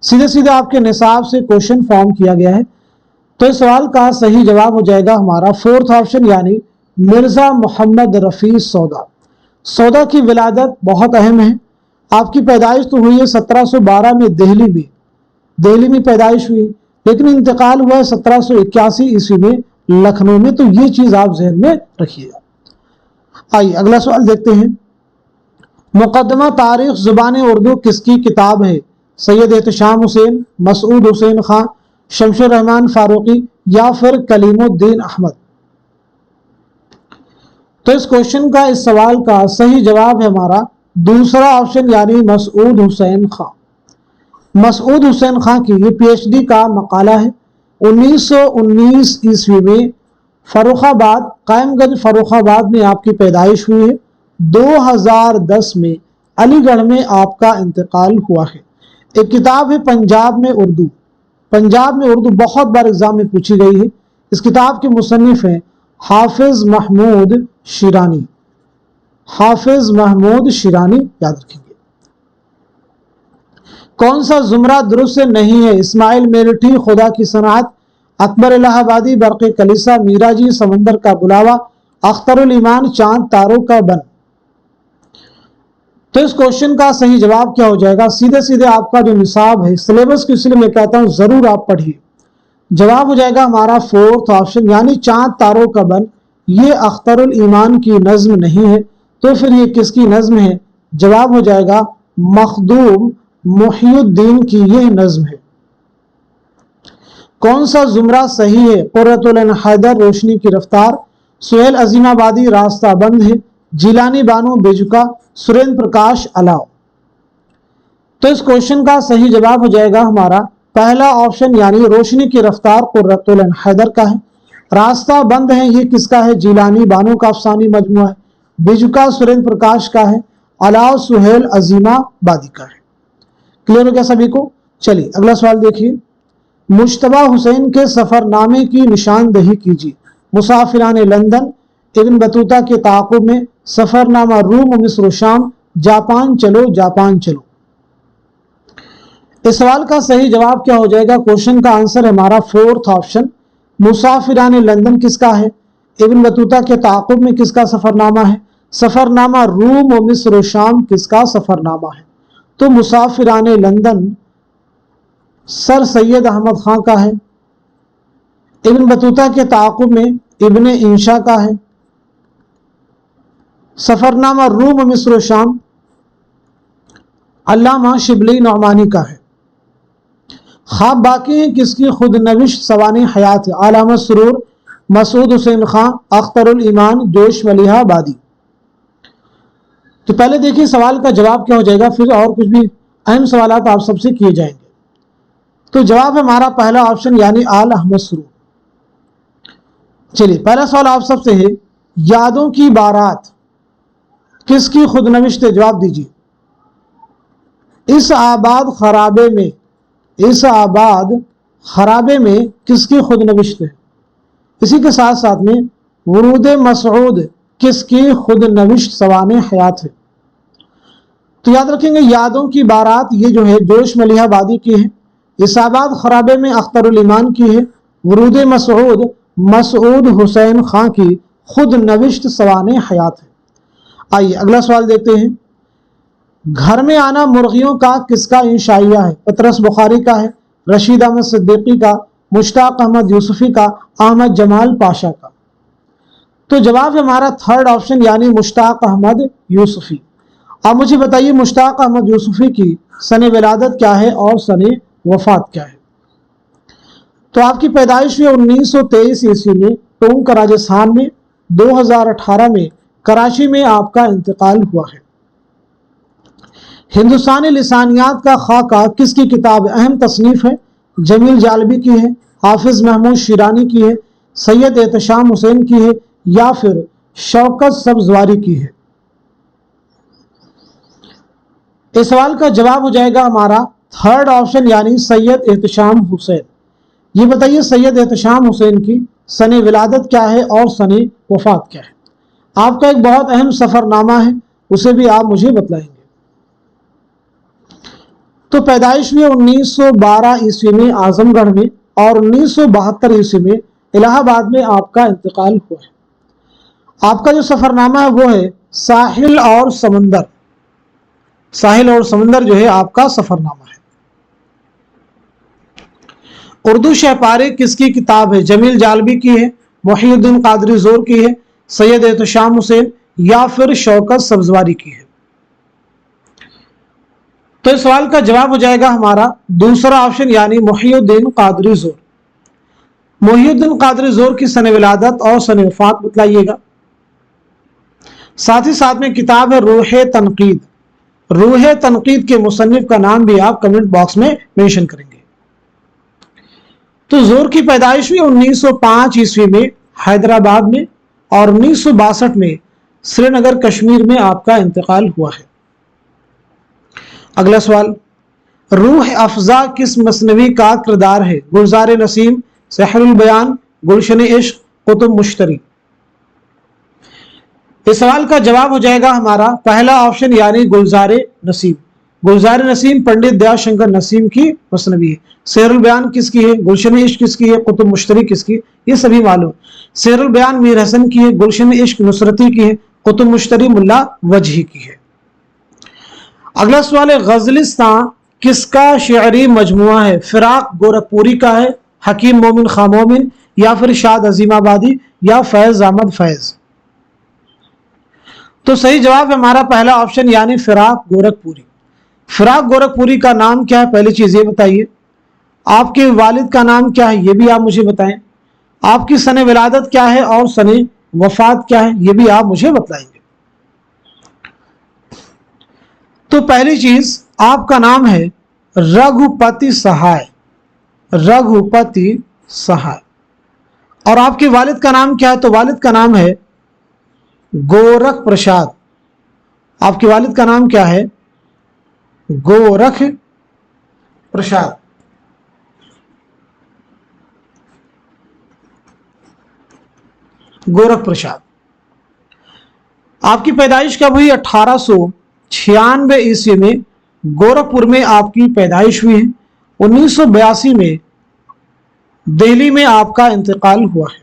A: सीधे सीधे आपके निसाब से क्वेश्चन फॉर्म किया गया है। तो इस सवाल का सही जवाब हो जाएगा हमारा फोर्थ ऑप्शन, यानी मिर्जा मोहम्मद रफी सौदा। सौदा की विलादत बहुत अहम है। आपकी पैदाइश तो हुई है 1712 में दिल्ली में पैदाइश हुई, लेकिन इंतकाल हुआ है 1781 ईस्वी में लखनऊ में। तो ये चीज आप जहन में रखिएगा। आइए अगला सवाल देखते हैं। मुकदमा तारीख जुबान उर्दू किसकी किताब है? सैयद एहतशाम हुसैन, मसूद हुसैन खां, शमशुर रहमान फारूकी या फिर कलीमुद्दीन अहमद? तो इस क्वेश्चन का, इस सवाल का सही जवाब है हमारा दूसरा ऑप्शन, यानी मसूद हुसैन खां। मसूद हुसैन खां की ये पीएचडी का मकाला है। 1919 ईस्वी में फर्रुखाबाद, कायमगंज फर्रुखाबाद में आपकी पैदाइश हुई है। 2010 में अलीगढ़ में आपका इंतकाल हुआ है। एक किताब है पंजाब में उर्दू, बहुत बार एग्जाम में पूछी गई है। इस किताब के मुसन्निफ हैं हाफिज महमूद शिरानी, याद रखेंगे। कौन सा जुमरा दुरुस्त नहीं है? इस्माइल मेरठी, खुदा की सनात, अकबर इलाहाबादी, बरक़े कलीसा, मीराजी, समंदर का बुलावा, अख्तरुल ईमान, चांद तारों का बन? तो इस क्वेश्चन का सही जवाब क्या हो जाएगा? सीधे सीधे आपका जो निसाब है, सिलेबस को इसलिए मैं कहता हूं जरूर आप पढ़िए। जवाब हो जाएगा हमारा फोर्थ ऑप्शन, यानी चांद तारों का बन। ये अख्तरुल ईमान की नज्म नहीं है, तो फिर ये किसकी नज्म है? जवाब हो जाएगा मखदूम मुहियुद्दीन की यह नज्म है। कौन सा जुमरा सही है? कुर्रतुल ऐन हैदर, रोशनी की रफ्तार, सुहेल अजीमाबादी, रास्ता बंद है, जिलानी बानो, बेजुका, सुरेंद्र प्रकाश, अलाव? तो इस क्वेश्चन का सही जवाब हो जाएगा हमारा पहला ऑप्शन, यानी रोशनी की रफ्तार कुर्रतुल ऐन हैदर का है। रास्ता बंद है, ये किसका है? जिलानी बानो का अफसानी मजमुआ है। बेजुका सुरेंद्र प्रकाश का है। अलाव सुहेल अजीमाबादी का है। क्लियर हो गया सभी को? चलिए अगला सवाल देखिए। मुश्तबा हुसैन के सफरनामे की निशानदही कीजिए। मुसाफिरान लंदन, ابن बतूता के ताक़ुब में, सफ़रनामा रूम मिस्र और शाम, जापान चलो जापान चलो। इस सवाल का सही जवाब क्या हो जाएगा? क्वेश्चन का आंसर है हमारा फोर्थ ऑप्शन, मुसाफिरान लंदन किसका है? इब्न बतूता के ताक़ुब में किसका सफ़रनामा है? सफ़रनामा रूम और मिस्र और शाम किसका सफ़रनामा है? तो मुसाफिरान लंदन सर सैयद अहमद खां का है। इब्न बतूता के ताक़ुब में इब्ने इंशा का है। सफ़रनामा रूम और मिस्र और शाम अल्लामा शिबली नौमानी का है। ख्वाब बाकी हैं किसकी खुद नविश सवानी हयात है? अलामा सुरूर, मसूद हुसैन खां, अख्तरुल ईमान, जोश मलिहा बादी। तो पहले देखिए सवाल का जवाब क्या हो जाएगा, फिर और कुछ भी अहम सवाल आप सबसे किए जाएंगे। तो जवाब है हमारा पहला ऑप्शन यानी आल अहमद सुरूर। चलिए पहला सवाल आप सबसे है, यादों की बारात किसकी खुद नविश्त है? जवाब दीजिए। इस आबाद खराबे में, इस आबाद खराबे में किसकी खुद नविश्त है? इसी के साथ साथ में वरूद मसऊद किसकी खुद नविश्त सवाने हयात है? तो याद रखेंगे यादों की बारात ये जो है जोश मलिहा बादी की है, इस आबाद खराबे में अख्तरुल ईमान की है, वरूद मसऊद मसूद हुसैन खां की खुद नविश्त सवाने हयात है। आइए अगला सवाल देखते हैं। घर में आना मुर्गियों का किसका इंशाइया है? पतरस बुखारी का है, रशीद अहमद सिद्दीकी का, मुश्ताक अहमद यूसुफी का, अहमद जमाल पाशा का। तो जवाब है हमारा थर्ड ऑप्शन यानी मुश्ताक अहमद यूसुफी। अब मुझे बताइए मुश्ताक अहमद यूसुफी की सने विलादत क्या है और सने वफात क्या है? तो आपकी पैदाइश हुई 1923 ईस्वी में टोंक राजस्थान में, 2018 में कराची में आपका इंतकाल हुआ है। हिंदुस्तानी लिसानियात का खाका किसकी किताब है? अहम तसनीफ है, जमील जालबी की है, हाफिज महमूद शिरानी की है, सैयद एहतशाम हुसैन की है या फिर शौकत सब्जवारी की है? इस सवाल का जवाब हो जाएगा हमारा थर्ड ऑप्शन यानी सैयद एहतशाम हुसैन। ये बताइए सैयद एहतशाम हुसैन की सने विलादत क्या है और सने वफात क्या है? आपका एक बहुत अहम सफरनामा है, उसे भी आप मुझे बतलाएंगे। तो पैदाइश हुई 1912 ईस्वी में आजमगढ़ में और 1972 ईस्वी में इलाहाबाद में आपका इंतकाल हुआ है। आपका जो सफरनामा है वो है साहिल और समंदर। साहिल और समंदर जो है आपका सफरनामा है। उर्दू शहपारे किसकी किताब है? जमील जालबी की है, मुहिउद्दीन कादरी जोर की है, सैयद एहतशाम हुसैन या फिर शौकत सब्जवारी की है? तो इस सवाल का जवाब हो जाएगा हमारा दूसरा ऑप्शन यानी मुहिउद्दीन कादरी जोर। मुहिउद्दीन कादरी जोर की सने विलादत और सने वफात बतलाइएगा। साथ ही साथ में किताब है रूह तनकीद। रूह तनकीद के मुसन्निफ का नाम भी आप कमेंट बॉक्स में मेंशन करेंगे। तो जोर की पैदाइश हुई 1905 ईस्वी में हैदराबाद में और 1962 में श्रीनगर कश्मीर में आपका इंतकाल हुआ है। अगला सवाल, रूह अफजा किस मसनवी का किरदार है? गुलजार नसीम, सहरुल बयान, गुलशन इश्क, कुतुब मुश्तरी? इस सवाल का जवाब हो जाएगा हमारा पहला ऑप्शन यानी गुलजार नसीम। गुलजार नसीम पंडित दयाशंकर नसीम की मसनवी है। सहरुल बयान किसकी है? गुलशन इश्क किसकी है? कुतुब मुश्तरी किसकी? ये सभी मालूम। सहरुल बयान मीर हसन की है, गुलशन इश्क नुसरती की है, कुतुब मुश्तरी मुल्ला वजही की है। अगला सवाल है, गजलिस्तान किसका शेरी मजमुआ है? फिराक गोरखपुरी का है, हकीम मोमिन खां मोमिन या फिर शाद अजीमाबादी या फैज अहमद फैज? तो सही जवाब है हमारा पहला ऑप्शन यानी फिराक गोरखपुरी। फिराक गोरखपुरी का नाम क्या है? पहली चीज ये बताइए। आपके वालिद का नाम क्या है? ये भी आप मुझे बताएं। आपकी सने विलादत क्या है और सने वफात क्या है? ये भी आप मुझे बताएंगे। तो पहली चीज आपका नाम है रघुपति सहाय। रघुपति सहाय। और आपके वालिद का नाम क्या है? तो वालिद का नाम है गोरख प्रसाद। आपके वालिद का नाम क्या है? गोरख प्रसाद। गोरख प्रसाद। आपकी पैदाइश कब हुई? 1896 ईस्वी में गोरखपुर में आपकी पैदाइश हुई है। 1982 में दिल्ली में आपका इंतकाल हुआ है।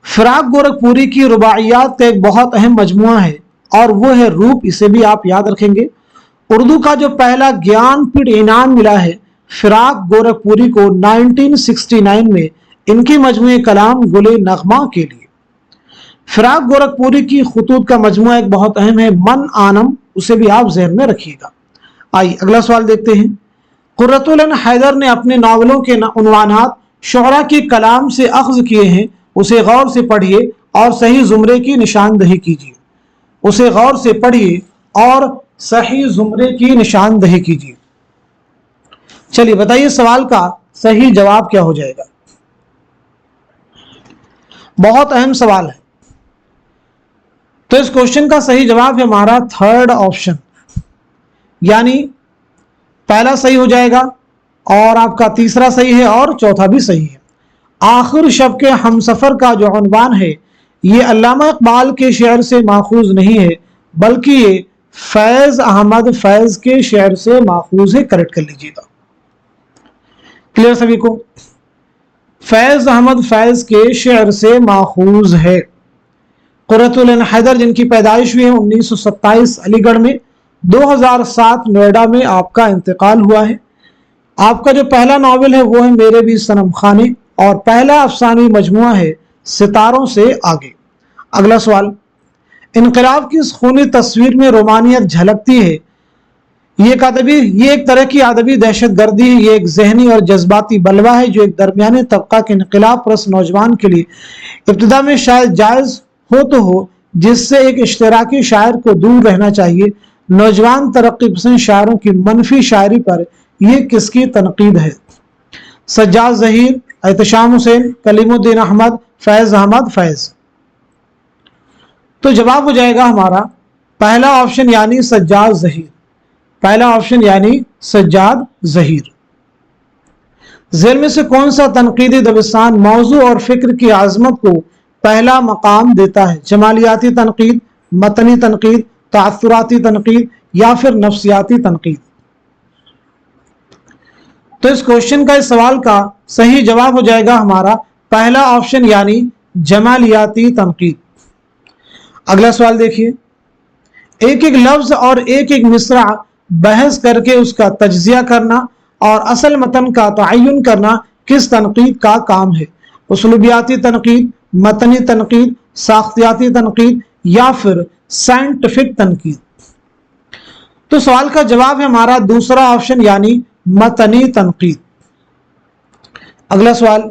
A: फिराक गोरखपुरी की रुबाइयात का एक बहुत अहम मजमुआ है और वो है रूप, इसे भी आप याद रखेंगे। उर्दू का जो पहला ज्ञानपीठ इनाम मिला है फिराक गोरखपुरी को 1969 में इनकी मजमुए कलाम गुले नगमा के लिए। फिराक गोरखपुरी की खुतूत का मजमुआ एक बहुत अहम है, मन आनम, उसे भी आप ज़हन में रखिएगा। आइए अगला सवाल देखते हैं। कुर्रतुल ऐन हैदर ने अपने नावलों के उन्वानात शुअरा के कलाम से अख्ज़ किए हैं, उसे गौर से पढ़िए और सही जुमरे की निशानदही कीजिए। उसे गौर से पढ़िए और सही जुमरे की निशानदही कीजिए। चलिए बताइए सवाल का सही जवाब क्या हो जाएगा। बहुत अहम सवाल है, तो इस क्वेश्चन का सही जवाब है हमारा थर्ड ऑप्शन, यानी पहला सही हो जाएगा और आपका तीसरा सही है और चौथा भी सही है। आखिर शब के हमसफर का जो उन्वान है ये अल्लामा इकबाल के शेर से माखूज नहीं है, बल्कि ये फैज अहमद फैज के शेर से माखूज है। करेक्ट कर लीजिएगा। क्लियर सभी को? फैज अहमद फैज के शेर से माखूज है। कुर्रतुल ऐन हैदर जिनकी पैदाइश हुई है 1927 अलीगढ़ में, 2007 नोएडा में आपका इंतकाल हुआ है। आपका जो पहला नावल है वो है मेरे भी सनम खाने और पहला अफसानी मजमुआ है सितारों से आगे। अगला सवाल, इनकलाब की इस खूनी तस्वीर में रोमानियत झलकती है। ये एक तरह की अदबी दहशत गर्दी है, ये एक जहनी और जज्बाती बलवा है जो एक दरमियाने तबका के इनकलाब परस्त नौजवान के लिए इब्तिदा में शायद जायज़ हो तो हो, जिससे एक इश्तराकी शायर को दूर रहना चाहिए। नौजवान तरक्की पसंद शायरों की मनफी शायरी पर यह किसकी तनकीद है? सज्जाद ज़हीर, एहतशाम हुसैन, कलीमुद्दीन अहमद, फैज अहमद फैज। तो जवाब हो जाएगा हमारा पहला ऑप्शन यानी सज्जाद ज़हीर। पहला ऑप्शन यानी सज्जाद ज़हीर। ज़ेल में से कौन सा तनकीदी दबिस्तान मौजू और फिक्र की आजमत को पहला मकाम देता है? जमालियाती तनकीद, मतनी तनकीद, तासुराती तनकीद या फिर नफ्सियाती तनकीद? तो इस क्वेश्चन का, इस सवाल का सही जवाब हो जाएगा हमारा पहला ऑप्शन यानी जमालियाती तनकीद। अगला सवाल देखिए। एक एक लफ्ज और एक एक मिसरा बहस करके उसका तज्जिया करना और असल मतन का तयन करना किस तनकीद का काम है? उसलूबियाती तनकीद, मतनी तनकीद, साख्तियाती तनकीद या फिर साइंटिफिक तनकीद? तो सवाल का जवाब है हमारा दूसरा ऑप्शन यानी मतनी तनकीद। अगला सवाल,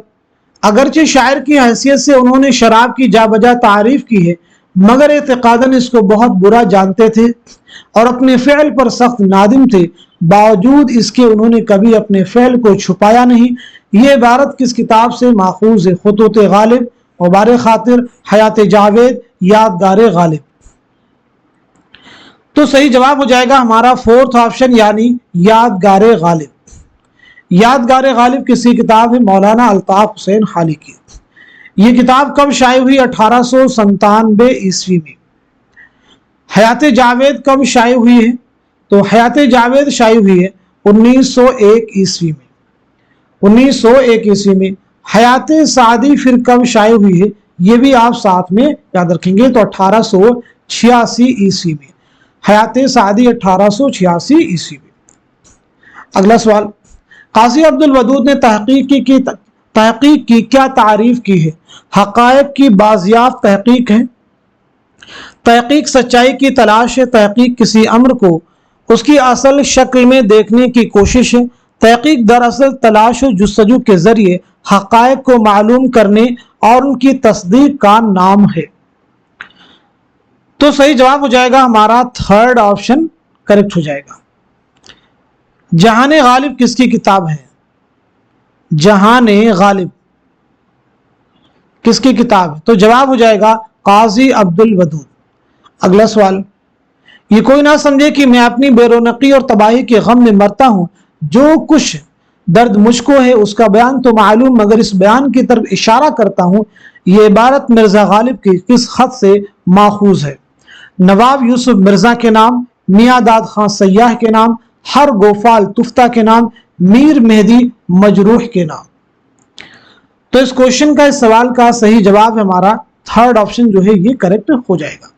A: अगरचे शायर की हैसियत से उन्होंने शराब की जाबजा तारीफ की है, मगर एतकादन इसको बहुत बुरा जानते थे और अपने फ़ेल पर सख्त नादिम थे, बावजूद इसके उन्होंने कभी अपने फ़ेल को छुपाया नहीं। ये इबारत किस किताब से माखूज है? खुतूत गालिब, मुबार खातिर, हयात जावेद, यादगार गालिब? तो सही जवाब हो जाएगा हमारा फोर्थ ऑप्शन यानी यादगार गालिब। यादगार गालिब किसकी किताब है? मौलाना अल्ताफ हुसैन हाली की। ये किताब कब शाये हुई? 1897 ईस्वी में। हयात जावेद कब शाये हुई है? तो हयात जावेद शाये हुई है 1901 ईस्वी में। 1901 ईस्वी में। हयात सादी फिर कब शाये हुई है? ये भी आप साथ में याद रखेंगे, तो 1886 ईस्वी में। हयात सादी 1886 ईस्वी में। अगला सवाल, काजी अब्दुल वदूद ने तहकीक की क्या तारीफ की है? हकायक की बाजियाब तहकीक है, तहकीक सच्चाई की तलाश है, तहकीक किसी अम्र को उसकी असल शक्ल में देखने की कोशिश है, तहकीक दरअसल तलाश व जुस्तजू के जरिए हकायक को मालूम करने और उनकी तस्दीक का नाम है। तो सही जवाब हो जाएगा हमारा थर्ड ऑप्शन करेक्ट हो जाएगा। जहाने गालिब किसकी किताब है? जहाने गालिब किसकी किताब है? तो जवाब हो जाएगा काजी अब्दुल वदूद। अगला सवाल, ये कोई ना समझे कि मैं अपनी बेरोनकी और तबाही के गम में मरता हूं, जो कुछ दर्द मुझको है उसका बयान तो मालूम मगर इस बयान की तरफ इशारा करता हूँ ये इबारत मिर्जा गालिब की किस खत से माखूज है। नवाब यूसुफ मिर्जा के नाम, मियाँ दाद खां सयाह के नाम, हर गोफाल तुफ्ता के नाम, मीर मेहदी मजरूह के नाम। तो इस क्वेश्चन का, इस सवाल का सही जवाब हमारा थर्ड ऑप्शन जो है ये करेक्ट हो जाएगा।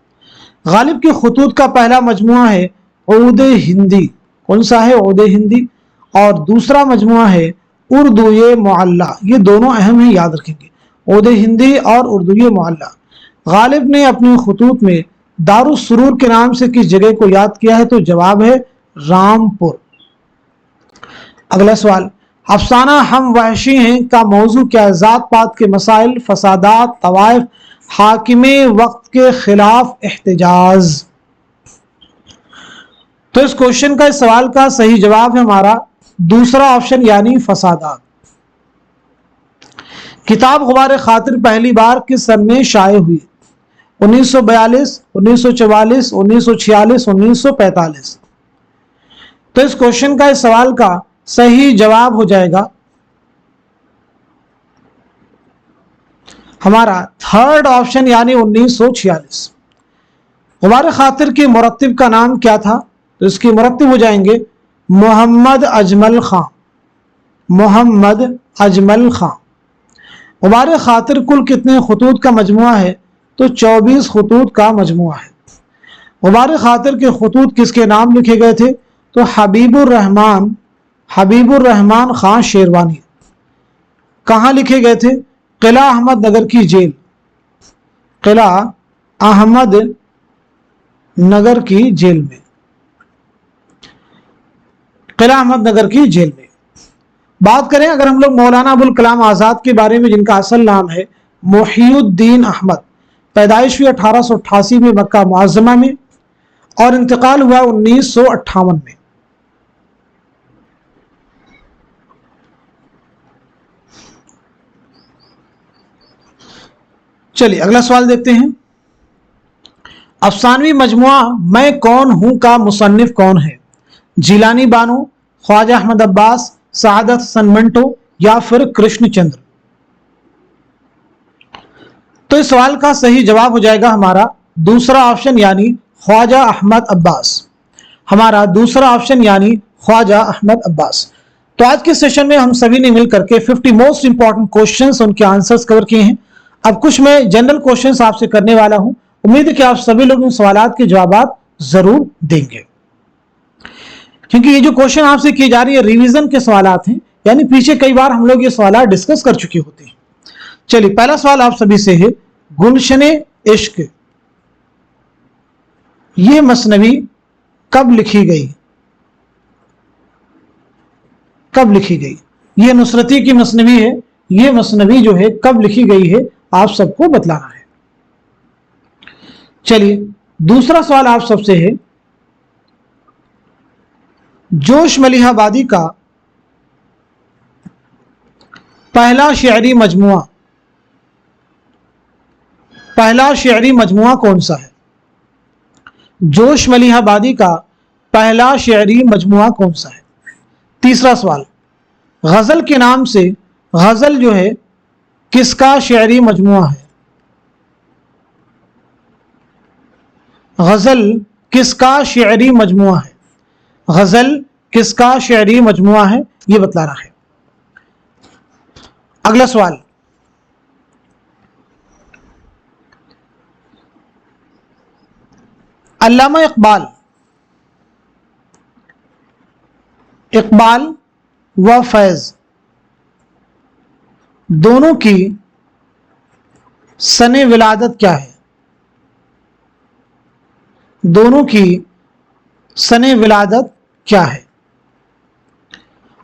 A: गालिब के खतूत का पहला मजमुआ है उर्द हिंदी, कौन सा है? उर्द हिंदी। और दूसरा मजमुआ है उर्दू मुअल्ला, ये दोनों अहम है, याद रखेंगे, उर्द हिंदी और उर्दू मुअल्ला। गालिब ने अपने खतूत में दारुस सुरूर के नाम से किस जगह को याद किया है? तो जवाब है रामपुर। अगला सवाल, अफसाना हम वहशी हैं का मौजू क्या? जात पात के मसाइल, फसादात, तवाइफ, हाकिमे वक्त के खिलाफ एहतजाज। तो इस क्वेश्चन का, इस सवाल का सही जवाब है हमारा दूसरा ऑप्शन यानी फसादात। किताब गुबार खातिर पहली बार किस सन में शाये हुई? 1942, 1944, 1946, 1945। तो इस क्वेश्चन का, इस सवाल का सही जवाब हो जाएगा हमारा थर्ड ऑप्शन यानी 1946। गुबार खातिर के मुरत्तिब का नाम क्या था? तो इसके मुरत्तिब हो जाएंगे मोहम्मद अजमल खां, मोहम्मद अजमल खां। गुबार खातिर कुल कितने खतूत का मजमुआ है? तो 24 खतूत का मजमुआ है। गुबार खातिर के खतूत किसके नाम लिखे गए थे? तो हबीबुर रहमान खां शेरवानी। कहाँ लिखे गए थे? किला अहमद नगर की जेल, किला अहमद नगर की जेल में, किला अहमद नगर की जेल में। बात करें अगर हम लोग मौलाना अबुल कलाम आज़ाद के बारे में, जिनका असल नाम है मोहिउद्दीन अहमद, पैदाइश हुई 1888 में मक्का मुअज़्ज़मा में और इंतकाल हुआ 1958 में। चलिए अगला सवाल देखते हैं। अफसानवी मजमुआ मैं कौन हूं का मुसन्निफ कौन है? जिलानी बानो, ख्वाजा अहमद अब्बास, सआदत हसन मंटो या फिर कृष्णचंद्र। तो इस सवाल का सही जवाब हो जाएगा हमारा दूसरा ऑप्शन यानी ख्वाजा अहमद अब्बास, हमारा दूसरा ऑप्शन यानी ख्वाजा अहमद अब्बास। तो आज के सेशन में हम सभी ने मिलकर के 50 मोस्ट इंपॉर्टेंट क्वेश्चंस, उनके आंसर्स कवर किए हैं। अब कुछ मैं जनरल क्वेश्चंस आपसे करने वाला हूं, उम्मीद है कि आप सभी लोग इन सवालों के जवाब जरूर देंगे, क्योंकि ये जो क्वेश्चन आपसे किए जा रही है रिवीजन के सवालात हैं, यानी पीछे कई बार हम लोग ये सवाल डिस्कस कर चुके होते हैं। चलिए पहला सवाल आप सभी से है, गुलशने इश्क ये मसनवी कब लिखी गई? कब लिखी गई? ये नुसरती की मसनवी है, ये मसनवी जो है कब लिखी गई है आप सबको बतलाना है। चलिए दूसरा सवाल आप सबसे है, जोश मलिहाबादी का पहला शेरी मजमुआ, पहला शेरी मजमुआ कौन सा है? जोश मलिहाबादी का पहला शेरी मजमुआ कौन सा है? तीसरा सवाल, गजल के नाम से गजल जो है किसका शेरी मजमुआ है? गजल किसका शेरी मजमुआ है? गजल किसका शेरी मजमुआ है, ये बतलाना है। अगला सवाल, अल्लामा इकबाल, इकबाल व फैज दोनों की सने विलादत क्या है? दोनों की सने विलादत क्या है?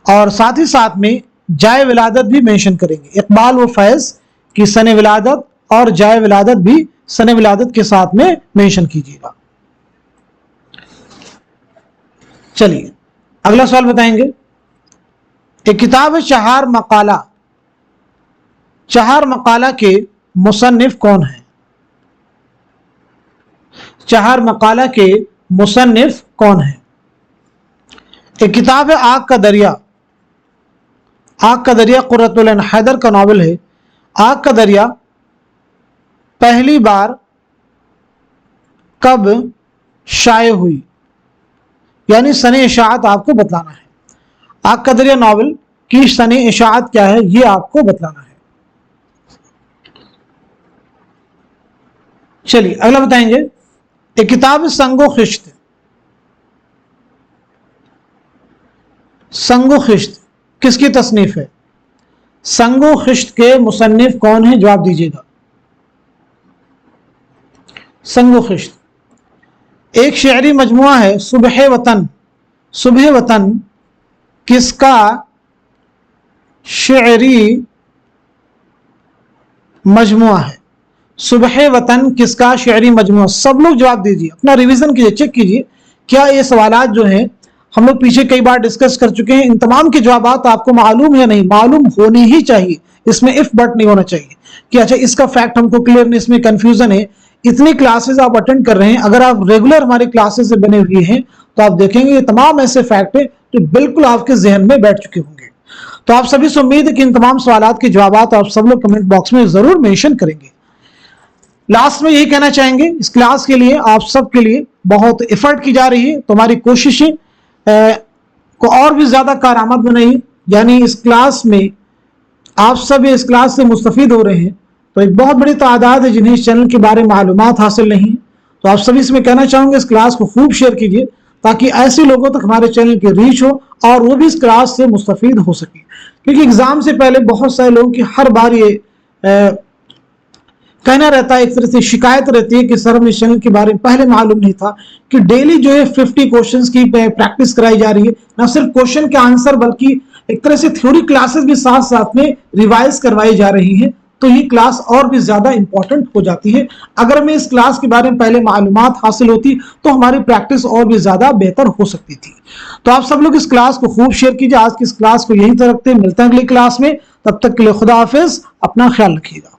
A: और साथ ही साथ में जाए विलादत भी मेंशन करेंगे। इकबाल व फैज की सने विलादत और जाए विलादत भी सने विलादत के साथ में मेंशन कीजिएगा। चलिए अगला सवाल बताएंगे। एक किताब है चार मकाला, चार मकाला के मुसन्निफ कौन है? चार मकाला के मुसन्निफ कौन है? एक किताब है आग का दरिया, आग का दरिया कुर्रतुल ऐन हैदर का नावल है। आग का दरिया पहली बार कब शाये हुई, यानी सने इशाअत आपको बतलाना है। आग का दरिया नावल की सने इशाअत क्या है ये आपको बतलाना है। चलिए अगला बताएंगे, एक किताब संगो खिश्त। संगो खिश्त किसकी तसनीफ है? संगो खिश्त के मुसन्निफ कौन है, जवाब दीजिएगा। संगो खिश्त एक शेरी मजमुआ है। सुबह वतन, सुबह वतन किसका शेरी मजमुआ है? सुबह वतन किसका शेरी मजमुआ? सब लोग जवाब दीजिए, अपना रिवीजन कीजिए, चेक कीजिए क्या ये सवालात जो हैं हम लोग पीछे कई बार डिस्कस कर चुके हैं, इन तमाम के जवाबात आपको मालूम है नहीं? मालूम होनी ही चाहिए, इसमें इफ बट नहीं होना चाहिए कि अच्छा इसका फैक्ट हमको क्लियर नहीं, इसमें कंफ्यूजन है। इतनी क्लासेस आप अटेंड कर रहे हैं, अगर आप रेगुलर हमारे क्लासेस से बने हुए हैं तो आप देखेंगे ये तमाम ऐसे फैक्ट हैं जो बिल्कुल आपके जहन में बैठ चुके होंगे। तो आप सभी से उम्मीद है कि इन तमाम सवालात के जवाबात आप सब लोग कमेंट बॉक्स में जरूर मेंशन करेंगे। लास्ट में यही कहना चाहेंगे, इस क्लास के लिए आप सब के लिए बहुत एफर्ट की जा रही है, तो हमारी कोशिशें को और भी ज्यादा कारआमद बनाइए। यानी इस क्लास में आप सब इस क्लास से मुस्तफीद हो रहे हैं, तो एक बहुत बड़ी तादाद है जिन्हें इस चैनल के बारे में मालूमात हासिल नहीं, तो आप सभी से मैं कहना चाहूंगा इस क्लास को खूब शेयर कीजिए ताकि ऐसे लोगों तक हमारे चैनल की रीच हो और वो भी इस क्लास से मुस्तफीद हो सके। क्योंकि एग्जाम से पहले बहुत सारे लोगों की हर बार ये कहना रहता है, एक तरह से शिकायत रहती है कि सर हमें इस चैनल के बारे में पहले मालूम नहीं था कि डेली जो है 50 क्वेश्चंस की प्रैक्टिस कराई जा रही है, न सिर्फ क्वेश्चन के आंसर बल्कि एक तरह से थ्योरी क्लासेस भी साथ साथ में रिवाइज करवाई जा रही है। तो ये क्लास और भी ज्यादा इंपॉर्टेंट हो जाती है। अगर हमें इस क्लास के बारे में पहले मालूमात हासिल होती तो हमारी प्रैक्टिस और भी ज्यादा बेहतर हो सकती थी। तो आप सब लोग इस क्लास को खूब शेयर कीजिए। आज की इस क्लास को यहीं तक रखते हैं, मिलते हैं अगली क्लास में, तब तक के लिए खुदा हाफिज, अपना ख्याल रखिएगा।